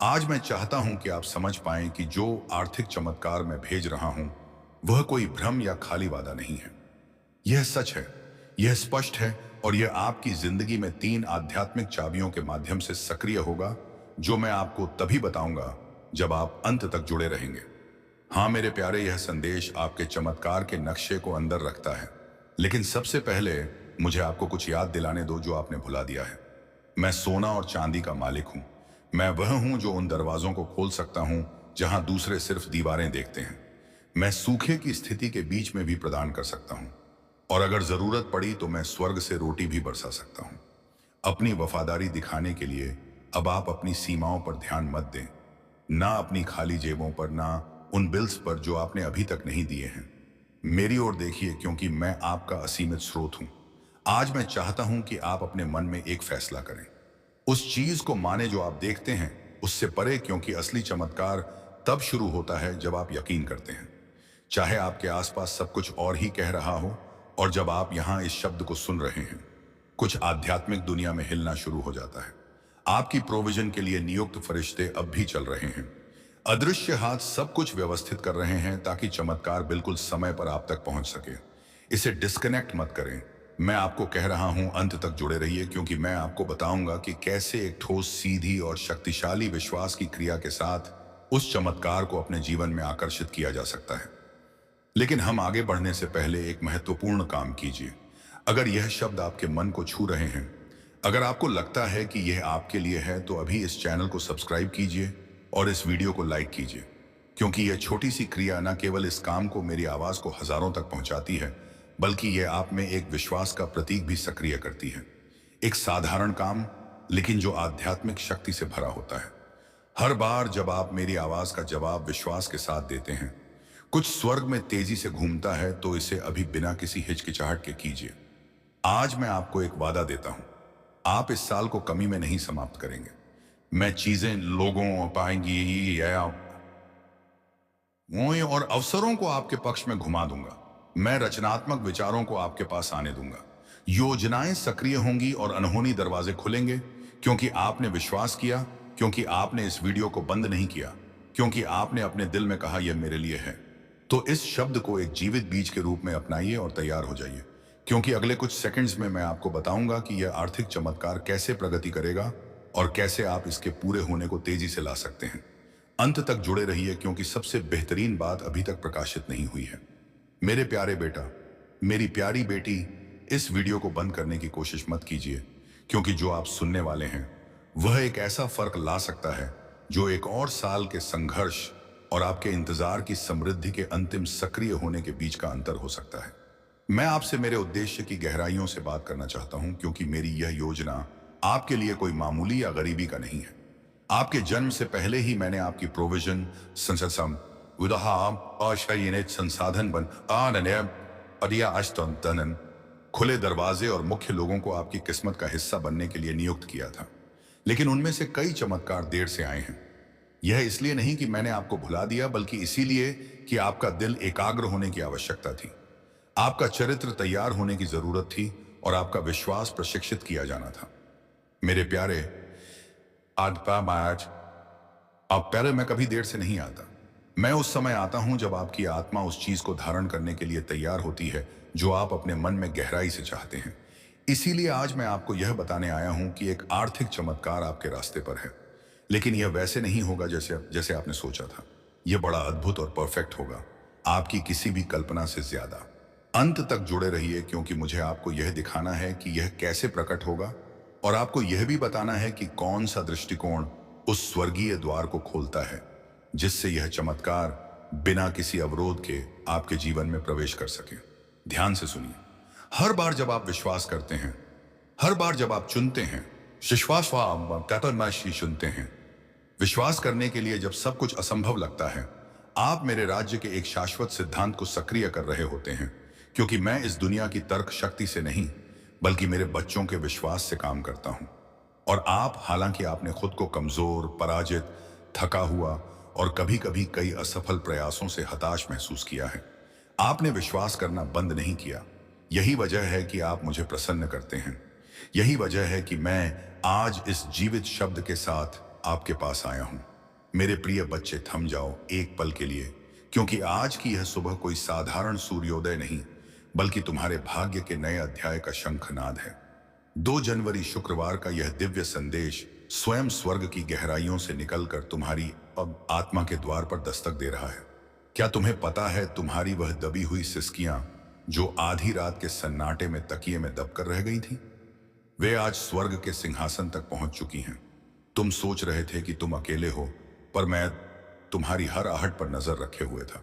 आज मैं चाहता हूं कि आप समझ पाएं कि जो आर्थिक चमत्कार मैं भेज रहा हूं वह कोई भ्रम या खाली वादा नहीं है। यह सच है, यह स्पष्ट है और यह आपकी जिंदगी में 3 आध्यात्मिक चाबियों के माध्यम से सक्रिय होगा जो मैं आपको तभी बताऊंगा जब आप अंत तक जुड़े रहेंगे। हाँ मेरे प्यारे, यह संदेश आपके चमत्कार के नक्शे को अंदर रखता है, लेकिन सबसे पहले मुझे आपको कुछ याद दिलाने दो जो आपने भुला दिया है। मैं सोना और चांदी का मालिक हूं। मैं वह हूं जो उन दरवाजों को खोल सकता हूं जहां दूसरे सिर्फ दीवारें देखते हैं। मैं सूखे की स्थिति के बीच में भी प्रदान कर सकता हूं। और अगर जरूरत पड़ी तो मैं स्वर्ग से रोटी भी बरसा सकता हूं। अपनी वफादारी दिखाने के लिए अब आप अपनी सीमाओं पर ध्यान मत दें, ना अपनी खाली जेबों पर, ना उन बिल्स पर जो आपने अभी तक नहीं दिए हैं। मेरी ओर देखिए, क्योंकि मैं आपका असीमित स्रोत हूं। आज मैं चाहता हूं कि आप अपने मन में एक फैसला करें, उस चीज को माने जो आप देखते हैं, उससे परे, क्योंकि असली चमत्कार तब शुरू होता है जब आप यकीन करते हैं, चाहे आपके आसपास सब कुछ और ही कह रहा हो। और जब आप यहां इस शब्द को सुन रहे हैं, कुछ आध्यात्मिक दुनिया में हिलना शुरू हो जाता है। आपकी प्रोविजन के लिए नियुक्त फरिश्ते अब भी चल रहे हैं। अदृश्य हाथ सब कुछ व्यवस्थित कर रहे हैं ताकि चमत्कार बिल्कुल समय पर आप तक पहुंच सके। इसे डिस्कनेक्ट मत करें। मैं आपको कह रहा हूं, अंत तक जुड़े रहिए, क्योंकि मैं आपको बताऊंगा कि कैसे एक ठोस, सीधी और शक्तिशाली विश्वास की क्रिया के साथ उस चमत्कार को अपने जीवन में आकर्षित किया जा सकता है। लेकिन हम आगे बढ़ने से पहले एक महत्वपूर्ण काम कीजिए। अगर यह शब्द आपके मन को छू रहे हैं, अगर आपको लगता है कि यह आपके लिए है, तो अभी इस चैनल को सब्सक्राइब कीजिए और इस वीडियो को लाइक कीजिए, क्योंकि यह छोटी सी क्रिया न केवल इस काम को, मेरी आवाज को हजारों तक पहुंचाती है, बल्कि यह आप में एक विश्वास का प्रतीक भी सक्रिय करती है। एक साधारण काम, लेकिन जो आध्यात्मिक शक्ति से भरा होता है। हर बार जब आप मेरी आवाज का जवाब विश्वास के साथ देते हैं, कुछ स्वर्ग में तेजी से घूमता है। तो इसे अभी बिना किसी हिचकिचाहट के कीजिए। आज मैं आपको एक वादा देता हूं, आप इस साल को कमी में नहीं समाप्त करेंगे। मैं चीजें, लोगों, पाएंगी या और अवसरों को आपके पक्ष में घुमा दूंगा। मैं रचनात्मक विचारों को आपके पास आने दूंगा। योजनाएं सक्रिय होंगी और अनहोनी दरवाजे खुलेंगे, क्योंकि आपने विश्वास किया, क्योंकि आपने इस वीडियो को बंद नहीं किया, क्योंकि आपने अपने दिल में कहा यह मेरे लिए है। तो इस शब्द को एक जीवित बीज के रूप में अपनाइए और तैयार हो जाइए, क्योंकि अगले कुछ सेकंड्स में मैं आपको बताऊंगा कि यह आर्थिक चमत्कार कैसे प्रगति करेगा और कैसे आप इसके पूरे होने को तेजी से ला सकते हैं। अंत तक जुड़े रहिए, क्योंकि सबसे बेहतरीन बात अभी तक प्रकाशित नहीं हुई है। मेरे प्यारे बेटा, मेरी प्यारी बेटी, इस वीडियो को बंद करने की कोशिश मत कीजिए, क्योंकि जो आप सुनने वाले हैं वह एक ऐसा फर्क ला सकता है जो एक और साल के संघर्ष और आपके इंतजार की समृद्धि के अंतिम सक्रिय होने के बीच का अंतर हो सकता है। मैं आपसे मेरे उद्देश्य की गहराइयों से बात करना चाहता हूं, क्योंकि मेरी यह योजना आपके लिए कोई मामूली या गरीबी का नहीं है। आपके जन्म से पहले ही मैंने आपकी प्रोविजन, संसाधन बन खुले दरवाजे और मुख्य लोगों को आपकी किस्मत का हिस्सा बनने के लिए नियुक्त किया था। लेकिन उनमें से कई चमत्कार देर से आए हैं। यह इसलिए नहीं कि मैंने आपको भुला दिया, बल्कि इसीलिए कि आपका दिल एकाग्र होने की आवश्यकता थी, आपका चरित्र तैयार होने की जरूरत थी और आपका विश्वास प्रशिक्षित किया जाना था। मेरे प्यारे, आज अब पहले मैं कभी देर से नहीं आता। मैं उस समय आता हूं जब आपकी आत्मा उस चीज को धारण करने के लिए तैयार होती है जो आप अपने मन में गहराई से चाहते हैं। इसीलिए आज मैं आपको यह बताने आया हूं कि एक आर्थिक चमत्कार आपके रास्ते पर है, लेकिन यह वैसे नहीं होगा जैसे आपने सोचा था। यह बड़ा अद्भुत और परफेक्ट होगा, आपकी किसी भी कल्पना से ज्यादा। अंत तक जुड़े रहिए, क्योंकि मुझे आपको यह दिखाना है कि यह कैसे प्रकट होगा, और आपको यह भी बताना है कि कौन सा दृष्टिकोण उस स्वर्गीय द्वार को खोलता है जिससे यह चमत्कार बिना किसी अवरोध के आपके जीवन में प्रवेश कर सके। ध्यान से सुनिए। हर बार जब आप विश्वास करते हैं, हर बार जब आप चुनते हैं, सुनते हैं, विश्वास करने के लिए जब सब कुछ असंभव लगता है, आप मेरे राज्य के एक शाश्वत सिद्धांत को सक्रिय कर रहे होते हैं, क्योंकि मैं इस दुनिया की तर्क शक्ति से नहीं, बल्कि मेरे बच्चों के विश्वास से काम करता हूं। और आप, हालांकि आपने खुद को कमजोर, पराजित, थका हुआ और कभी कभी कई असफल प्रयासों से हताश महसूस किया है, आपने विश्वास करना बंद नहीं किया। यही वजह है कि आप मुझे प्रसन्न करते हैं। यही वजह है कि मैं आज इस जीवित शब्द के साथ आपके पास आया हूं। मेरे प्रिय बच्चे, थम जाओ एक पल के लिए, क्योंकि आज की यह सुबह कोई साधारण सूर्योदय नहीं, बल्कि तुम्हारे भाग्य के नए अध्याय का शंखनाद है। 2 जनवरी शुक्रवार का यह दिव्य संदेश स्वयं स्वर्ग की गहराइयों से निकलकर तुम्हारी अब आत्मा के द्वार पर दस्तक दे रहा है। क्या तुम्हें पता है, तुम्हारी वह दबी हुई सिसकियां जो आधी रात के सन्नाटे में तकिए में दबकर रह गई थी, वे आज स्वर्ग के सिंहासन तक पहुंच चुकी हैं। तुम सोच रहे थे कि तुम अकेले हो, पर मैं तुम्हारी हर आहट पर नजर रखे हुए था।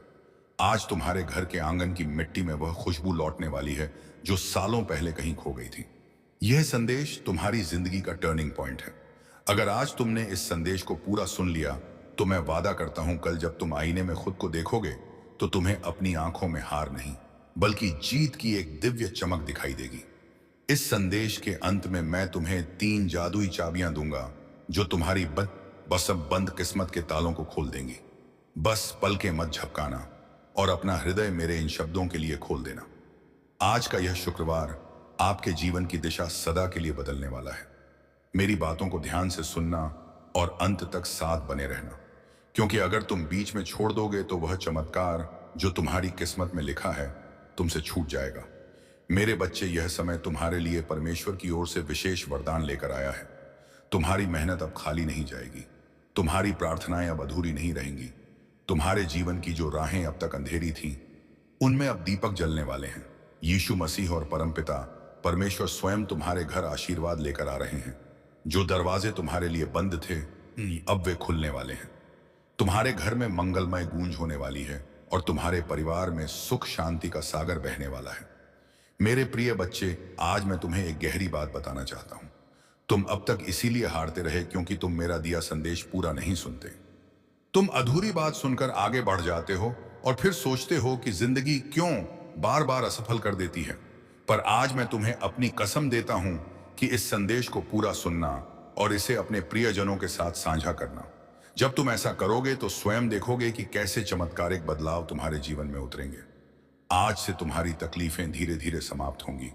आज तुम्हारे घर के आंगन की मिट्टी में वह खुशबू लौटने वाली है जो सालों पहले कहीं खो गई थी। यह संदेश तुम्हारी जिंदगी का टर्निंग पॉइंट है। अगर आज तुमने इस संदेश को पूरा सुन लिया तो मैं वादा करता हूं कल जब तुम आईने में खुद को देखोगे तो तुम्हें अपनी आंखों में हार नहीं बल्कि जीत की एक दिव्य चमक दिखाई देगी। इस संदेश के अंत में मैं तुम्हें 3 जादुई चाबियां दूंगा जो तुम्हारी बस अब बंद किस्मत के तालों को खोल देंगी। बस पल के मत झपकाना और अपना हृदय मेरे इन शब्दों के लिए खोल देना। आज का यह शुक्रवार आपके जीवन की दिशा सदा के लिए बदलने वाला है। मेरी बातों को ध्यान से सुनना और अंत तक साथ बने रहना, क्योंकि अगर तुम बीच में छोड़ दोगे तो वह चमत्कार जो तुम्हारी किस्मत में लिखा है तुमसे छूट जाएगा। मेरे बच्चे, यह समय तुम्हारे लिए परमेश्वर की ओर से विशेष वरदान लेकर आया है। तुम्हारी मेहनत अब खाली नहीं जाएगी, तुम्हारी प्रार्थनाएं अब अधूरी नहीं रहेंगी। तुम्हारे जीवन की जो राहें अब तक अंधेरी थीं, उनमें अब दीपक जलने वाले हैं। यीशु मसीह और परमपिता परमेश्वर स्वयं तुम्हारे घर आशीर्वाद लेकर आ रहे हैं। जो दरवाजे तुम्हारे लिए बंद थे, अब वे खुलने वाले हैं। तुम्हारे घर में मंगलमय गूंज होने वाली है और तुम्हारे परिवार में सुख शांति का सागर बहने वाला है। मेरे प्रिय बच्चे, आज मैं तुम्हें एक गहरी बात बताना चाहता हूं। तुम अब तक इसीलिए हारते रहे क्योंकि तुम मेरा दिया संदेश पूरा नहीं सुनते। तुम अधूरी बात सुनकर आगे बढ़ जाते हो और फिर सोचते हो कि जिंदगी क्यों बार बार असफल कर देती है। पर आज मैं तुम्हें अपनी कसम देता हूं कि इस संदेश को पूरा सुनना और इसे अपने प्रियजनों के साथ साझा करना। जब तुम ऐसा करोगे तो स्वयं देखोगे कि कैसे चमत्कारिक बदलाव तुम्हारे जीवन में उतरेंगे। आज से तुम्हारी तकलीफें धीरे धीरे समाप्त होंगी।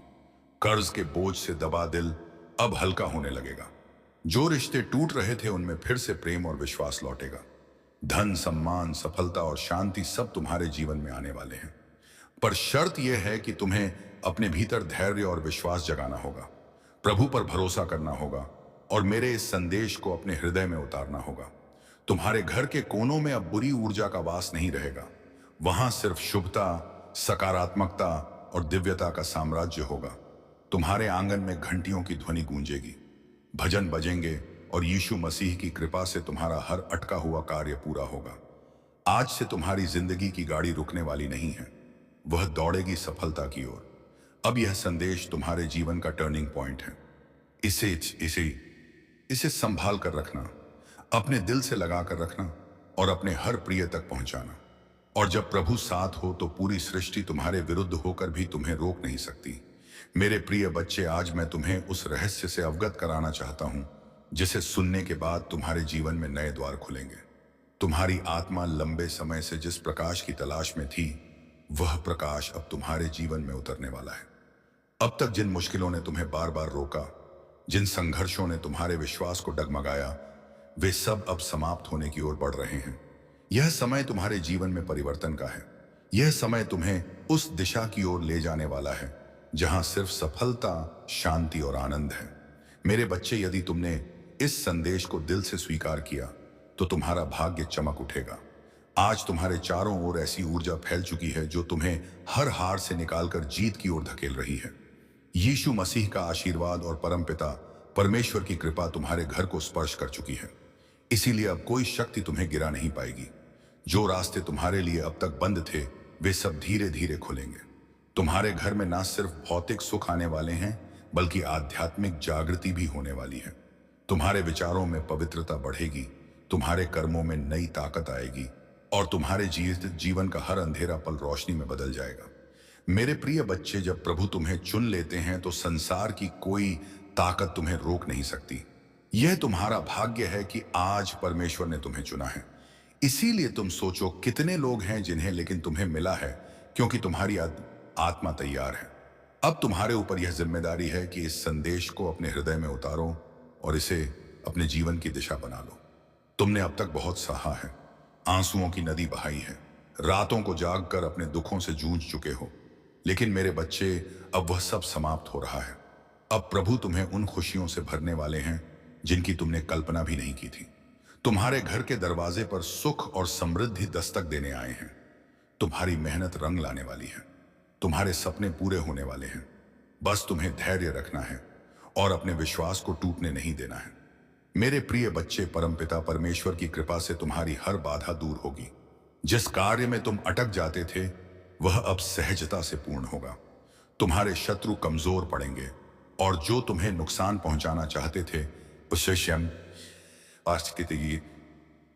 कर्ज के बोझ से दबा दिल अब हल्का होने लगेगा। जो रिश्ते टूट रहे थे उनमें फिर से प्रेम और विश्वास लौटेगा। धन, सम्मान, सफलता और शांति सब तुम्हारे जीवन में आने वाले हैं। पर शर्त यह है कि तुम्हें अपने भीतर धैर्य और विश्वास जगाना होगा, प्रभु पर भरोसा करना होगा और मेरे इस संदेश को अपने हृदय में उतारना होगा। तुम्हारे घर के कोनों में अब बुरी ऊर्जा का वास नहीं रहेगा। वहां सिर्फ शुभता, सकारात्मकता और दिव्यता का साम्राज्य होगा। तुम्हारे आंगन में घंटियों की ध्वनि गूंजेगी, भजन बजेंगे और यीशु मसीह की कृपा से तुम्हारा हर अटका हुआ कार्य पूरा होगा। आज से तुम्हारी जिंदगी की गाड़ी रुकने वाली नहीं है, वह दौड़ेगी सफलता की ओर। अब यह संदेश तुम्हारे जीवन का टर्निंग पॉइंट है। इसे इसे इसे संभाल कर रखना, अपने दिल से लगा कर रखना और अपने हर प्रिय तक पहुंचाना। और जब प्रभु साथ हो तो पूरी सृष्टि तुम्हारे विरुद्ध होकर भी तुम्हें रोक नहीं सकती। मेरे प्रिय बच्चे, आज मैं तुम्हें उस रहस्य से अवगत कराना चाहता हूं जिसे सुनने के बाद तुम्हारे जीवन में नए द्वार खुलेंगे। तुम्हारी आत्मा लंबे समय से जिस प्रकाश की तलाश में थी, वह प्रकाश अब तुम्हारे जीवन में उतरने वाला है। अब तक जिन मुश्किलों ने तुम्हें बार बार रोका, जिन संघर्षों ने तुम्हारे विश्वास को डगमगाया, वे सब अब समाप्त होने की ओर बढ़ रहे हैं। यह समय तुम्हारे जीवन में परिवर्तन का है। यह समय तुम्हें उस दिशा की ओर ले जाने वाला है जहां सिर्फ सफलता, शांति और आनंद है। मेरे बच्चे, यदि तुमने इस संदेश को दिल से स्वीकार किया तो तुम्हारा भाग्य चमक उठेगा। आज तुम्हारे चारों ओर ऐसी ऊर्जा फैल चुकी है जो तुम्हें हर हार से निकालकर जीत की ओर धकेल रही है। यीशु मसीह का आशीर्वाद और परमपिता परमेश्वर की कृपा तुम्हारे घर को स्पर्श कर चुकी है। इसीलिए अब कोई शक्ति तुम्हें गिरा नहीं पाएगी। जो रास्ते तुम्हारे लिए अब तक बंद थे, वे सब धीरे धीरे खुलेंगे। तुम्हारे घर में ना सिर्फ भौतिक सुख आने वाले हैं, बल्कि आध्यात्मिक जागृति भी होने वाली है। तुम्हारे विचारों में पवित्रता बढ़ेगी, तुम्हारे कर्मों में नई ताकत आएगी और तुम्हारे जीवन का हर अंधेरा पल रोशनी में बदल जाएगा। मेरे प्रिय बच्चे, जब प्रभु तुम्हें चुन लेते हैं तो संसार की कोई ताकत तुम्हें रोक नहीं सकती। यह तुम्हारा भाग्य है कि आज परमेश्वर ने तुम्हें चुना है। इसीलिए तुम सोचो कितने लोग हैं जिन्हें लेकिन तुम्हें मिला है, क्योंकि तुम्हारी आत्मा तैयार है। अब तुम्हारे ऊपर यह जिम्मेदारी है कि इस संदेश को अपने हृदय में उतारो और इसे अपने जीवन की दिशा बना लो। तुमने अब तक बहुत सहा है, आंसुओं की नदी बहाई है, रातों को जागकर अपने दुखों से जूझ चुके हो। लेकिन मेरे बच्चे, अब वह सब समाप्त हो रहा है। अब प्रभु तुम्हें उन खुशियों से भरने वाले हैं जिनकी तुमने कल्पना भी नहीं की थी। तुम्हारे घर के दरवाजे पर सुख और समृद्धि दस्तक देने आए हैं। तुम्हारी मेहनत रंग लाने वाली है, तुम्हारे सपने पूरे होने वाले हैं। बस तुम्हें धैर्य रखना है और अपने विश्वास को टूटने नहीं देना है। मेरे प्रिय बच्चे, परमपिता परमेश्वर की कृपा से तुम्हारी हर बाधा दूर होगी। जिस कार्य में तुम अटक जाते थे वह अब सहजता से पूर्ण होगा। तुम्हारे शत्रु कमजोर पड़ेंगे और जो तुम्हें नुकसान पहुंचाना चाहते थे उससे स्वयं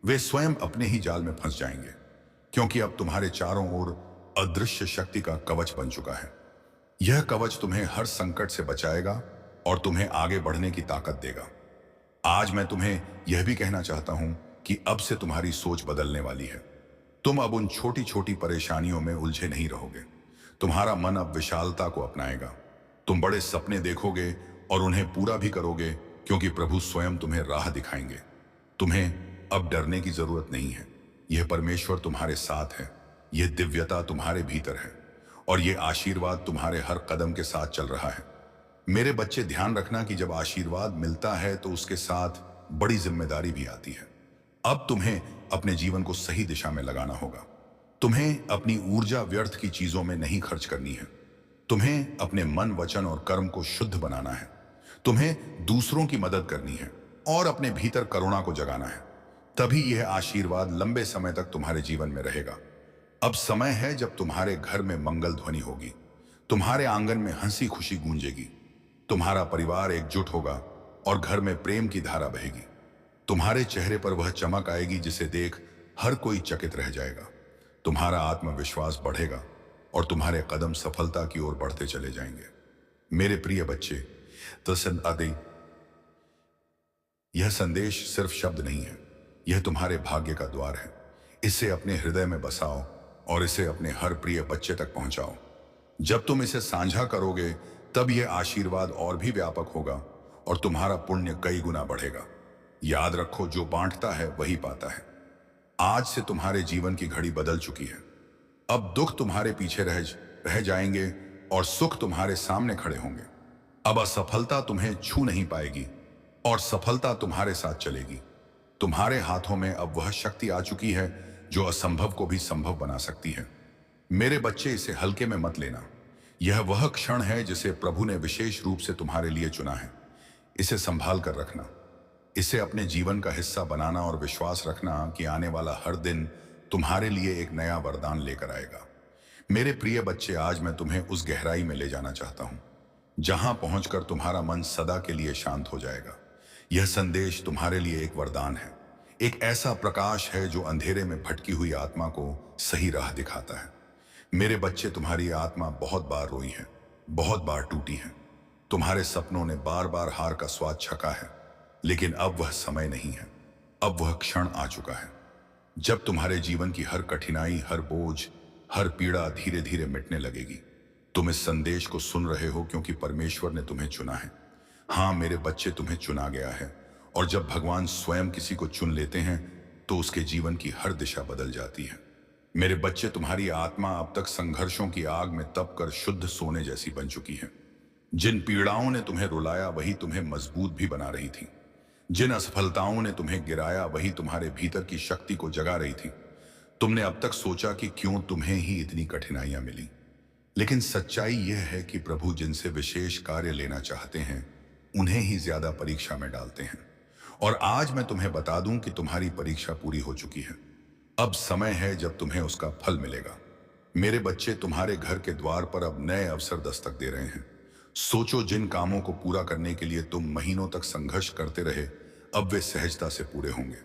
वे स्वयं अपने ही जाल में फंस जाएंगे, क्योंकि अब तुम्हारे चारों ओर अदृश्य शक्ति का कवच बन चुका है। यह कवच तुम्हें हर संकट से बचाएगा और तुम्हें आगे बढ़ने की ताकत देगा। आज मैं तुम्हें यह भी कहना चाहता हूं कि अब से तुम्हारी सोच बदलने वाली है। तुम अब उन छोटी छोटी परेशानियों में उलझे नहीं रहोगे। तुम्हारा मन अब विशालता को अपनाएगा। तुम बड़े सपने देखोगे और उन्हें पूरा भी करोगे, क्योंकि प्रभु स्वयं तुम्हें राह दिखाएंगे। तुम्हें अब डरने की जरूरत नहीं है। यह परमेश्वर तुम्हारे साथ है, यह दिव्यता तुम्हारे भीतर है और यह आशीर्वाद तुम्हारे हर कदम के साथ चल रहा है। मेरे बच्चे, ध्यान रखना कि जब आशीर्वाद मिलता है तो उसके साथ बड़ी जिम्मेदारी भी आती है। अब तुम्हें अपने जीवन को सही दिशा में लगाना होगा। तुम्हें अपनी ऊर्जा व्यर्थ की चीजों में नहीं खर्च करनी है। तुम्हें अपने मन, वचन और कर्म को शुद्ध बनाना है। तुम्हें दूसरों की मदद करनी है और अपने भीतर करुणा को जगाना है। तभी यह आशीर्वाद लंबे समय तक तुम्हारे जीवन में रहेगा। अब समय है जब तुम्हारे घर में मंगल ध्वनि होगी, तुम्हारे आंगन में हंसी खुशी गूंजेगी, तुम्हारा परिवार एकजुट होगा और घर में प्रेम की धारा बहेगी। तुम्हारे चेहरे पर वह चमक आएगी जिसे देख हर कोई चकित रह जाएगा। तुम्हारा आत्मविश्वास बढ़ेगा और तुम्हारे कदम सफलता की ओर बढ़ते चले जाएंगे। मेरे प्रिय बच्चे, यह संदेश सिर्फ शब्द नहीं है, यह तुम्हारे भाग्य का द्वार है। इसे अपने हृदय में बसाओ और इसे अपने हर प्रिय बच्चे तक पहुंचाओ। जब तुम इसे साझा करोगे तब यह आशीर्वाद और भी व्यापक होगा और तुम्हारा पुण्य कई गुना बढ़ेगा। याद रखो, जो बांटता है वही पाता है। आज से तुम्हारे जीवन की घड़ी बदल चुकी है। अब दुख तुम्हारे पीछे रह जाएंगे और सुख तुम्हारे सामने खड़े होंगे। अब असफलता तुम्हें छू नहीं पाएगी और सफलता तुम्हारे साथ चलेगी। तुम्हारे हाथों में अब वह शक्ति आ चुकी है जो असंभव को भी संभव बना सकती है। मेरे बच्चे, इसे हल्के में मत लेना। यह वह क्षण है जिसे प्रभु ने विशेष रूप से तुम्हारे लिए चुना है। इसे संभाल कर रखना, इसे अपने जीवन का हिस्सा बनाना और विश्वास रखना कि आने वाला हर दिन तुम्हारे लिए एक नया वरदान लेकर आएगा। मेरे प्रिय बच्चे, आज मैं तुम्हें उस गहराई में ले जाना चाहता हूं जहां पहुंचकर तुम्हारा मन सदा के लिए शांत हो जाएगा। यह संदेश तुम्हारे लिए एक वरदान है, एक ऐसा प्रकाश है जो अंधेरे में भटकी हुई आत्मा को सही राह दिखाता है। मेरे बच्चे, तुम्हारी आत्मा बहुत बार रोई है, बहुत बार टूटी है। तुम्हारे सपनों ने बार बार हार का स्वाद छका है, लेकिन अब वह समय नहीं है। अब वह क्षण आ चुका है जब तुम्हारे जीवन की हर कठिनाई, हर बोझ, हर पीड़ा धीरे धीरे मिटने लगेगी। तुम इस संदेश को सुन रहे हो क्योंकि परमेश्वर ने तुम्हें चुना है। हाँ मेरे बच्चे, तुम्हें चुना गया है और जब भगवान स्वयं किसी को चुन लेते हैं तो उसके जीवन की हर दिशा बदल जाती है। मेरे बच्चे, तुम्हारी आत्मा अब तक संघर्षों की आग में तप कर शुद्ध सोने जैसी बन चुकी है। जिन पीड़ाओं ने तुम्हें रुलाया वही तुम्हें मजबूत भी बना रही थी। जिन असफलताओं ने तुम्हें गिराया वही तुम्हारे भीतर की शक्ति को जगा रही थी। तुमने अब तक सोचा कि क्यों तुम्हें ही इतनी कठिनाइयां मिली, लेकिन सच्चाई यह है कि प्रभु जिनसे विशेष कार्य लेना चाहते हैं उन्हें ही ज्यादा परीक्षा में डालते हैं। और आज मैं तुम्हें बता दूं कि तुम्हारी परीक्षा पूरी हो चुकी है। अब समय है जब तुम्हें उसका फल मिलेगा। मेरे बच्चे, तुम्हारे घर के द्वार पर अब नए अवसर दस्तक दे रहे हैं। सोचो, जिन कामों को पूरा करने के लिए तुम महीनों तक संघर्ष करते रहे, अब वे सहजता से पूरे होंगे।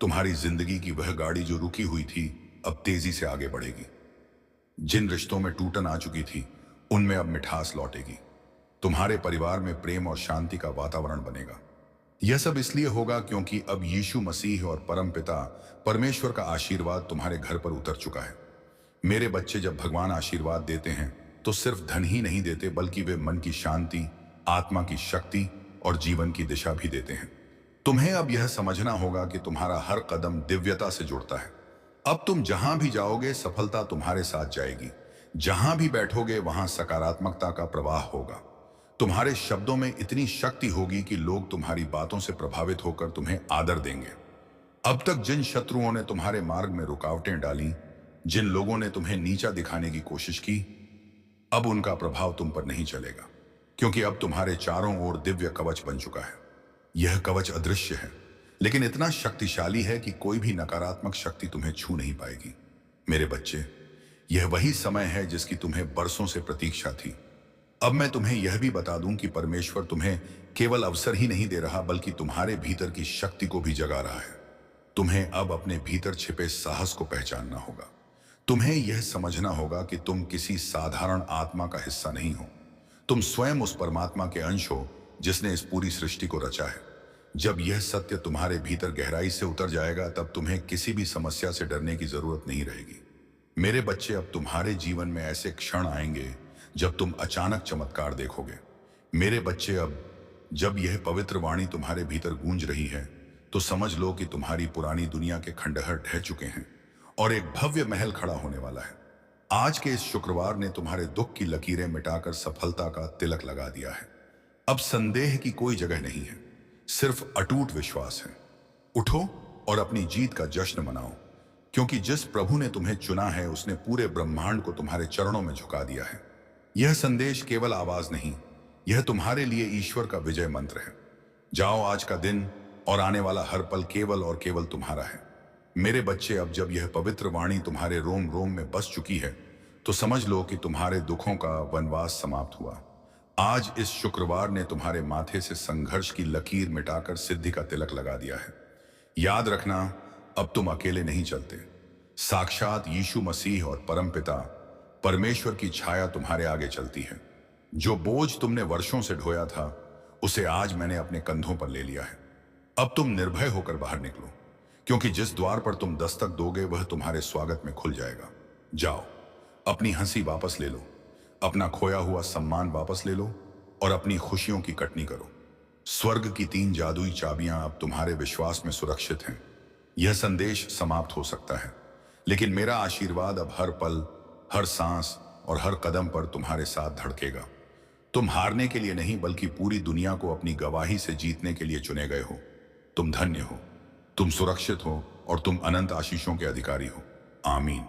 तुम्हारी जिंदगी की वह गाड़ी जो रुकी हुई थी अब तेजी से आगे बढ़ेगी। जिन रिश्तों में टूटन आ चुकी थी उनमें अब मिठास लौटेगी। तुम्हारे परिवार में प्रेम और शांति का वातावरण बनेगा। यह सब इसलिए होगा क्योंकि अब यीशु मसीह और परमपिता परमेश्वर का आशीर्वाद तुम्हारे घर पर उतर चुका है। मेरे बच्चे, जब भगवान आशीर्वाद देते हैं तो सिर्फ धन ही नहीं देते, बल्कि वे मन की शांति, आत्मा की शक्ति और जीवन की दिशा भी देते हैं। तुम्हें अब यह समझना होगा कि तुम्हारा हर कदम दिव्यता से जुड़ता है। अब तुम जहां भी जाओगे सफलता तुम्हारे साथ जाएगी। जहां भी बैठोगे वहां सकारात्मकता का प्रवाह होगा। तुम्हारे शब्दों में इतनी शक्ति होगी कि लोग तुम्हारी बातों से प्रभावित होकर तुम्हें आदर देंगे। अब तक जिन शत्रुओं ने तुम्हारे मार्ग में रुकावटें डाली, जिन लोगों ने तुम्हें नीचा दिखाने की कोशिश की, अब उनका प्रभाव तुम पर नहीं चलेगा, क्योंकि अब तुम्हारे चारों ओर दिव्य कवच बन चुका है। यह कवच अदृश्य है, लेकिन इतना शक्तिशाली है कि कोई भी नकारात्मक शक्ति तुम्हें छू नहीं पाएगी। मेरे बच्चे, यह वही समय है जिसकी तुम्हें बरसों से प्रतीक्षा थी। अब मैं तुम्हें यह भी बता दूं कि परमेश्वर तुम्हें केवल अवसर ही नहीं दे रहा, बल्कि तुम्हारे भीतर की शक्ति को भी जगा रहा है। तुम्हें अब अपने भीतर छिपे साहस को पहचानना होगा। तुम्हें यह समझना होगा कि तुम किसी साधारण आत्मा का हिस्सा नहीं हो। तुम स्वयं उस परमात्मा के अंश हो जिसने इस पूरी सृष्टि को रचा है। जब यह सत्य तुम्हारे भीतर गहराई से उतर जाएगा, तब तुम्हें किसी भी समस्या से डरने की जरूरत नहीं रहेगी। मेरे बच्चे, अब तुम्हारे जीवन में ऐसे क्षण आएंगे जब तुम अचानक चमत्कार देखोगे। मेरे बच्चे, अब जब यह पवित्र वाणी तुम्हारे भीतर गूंज रही है, तो समझ लो कि तुम्हारी पुरानी दुनिया के खंडहर ढह चुके हैं और एक भव्य महल खड़ा होने वाला है। आज के इस शुक्रवार ने तुम्हारे दुख की लकीरें मिटाकर सफलता का तिलक लगा दिया है। अब संदेह की कोई जगह नहीं है, सिर्फ अटूट विश्वास है। उठो और अपनी जीत का जश्न मनाओ, क्योंकि जिस प्रभु ने तुम्हें चुना है, उसने पूरे ब्रह्मांड को तुम्हारे चरणों में झुका दिया है। यह संदेश केवल आवाज नहीं, यह तुम्हारे लिए ईश्वर का विजय मंत्र है। जाओ, आज का दिन और आने वाला हर पल केवल और केवल तुम्हारा है। मेरे बच्चे, अब जब यह पवित्र वाणी तुम्हारे रोम रोम में बस चुकी है, तो समझ लो कि तुम्हारे दुखों का वनवास समाप्त हुआ। आज इस शुक्रवार ने तुम्हारे माथे से संघर्ष की लकीर मिटाकर सिद्धि का तिलक लगा दिया है। याद रखना, अब तुम अकेले नहीं चलते। साक्षात यीशु मसीह और परमपिता परमेश्वर की छाया तुम्हारे आगे चलती है। जो बोझ तुमने वर्षों से ढोया था, उसे आज मैंने अपने कंधों पर ले लिया है। अब तुम निर्भय होकर बाहर निकलो, क्योंकि जिस द्वार पर तुम दस्तक दोगे, वह तुम्हारे स्वागत में खुल जाएगा। जाओ, अपनी हंसी वापस ले लो, अपना खोया हुआ सम्मान वापस ले लो और अपनी खुशियों की कटनी करो। स्वर्ग की 3 जादुई चाबियां अब तुम्हारे विश्वास में सुरक्षित हैं। यह संदेश समाप्त हो सकता है, लेकिन मेरा आशीर्वाद अब हर पल, हर सांस और हर कदम पर तुम्हारे साथ धड़केगा। तुम हारने के लिए नहीं, बल्कि पूरी दुनिया को अपनी गवाही से जीतने के लिए चुने गए हो। तुम धन्य हो, तुम सुरक्षित हो और तुम अनंत आशीषों के अधिकारी हो। आमीन।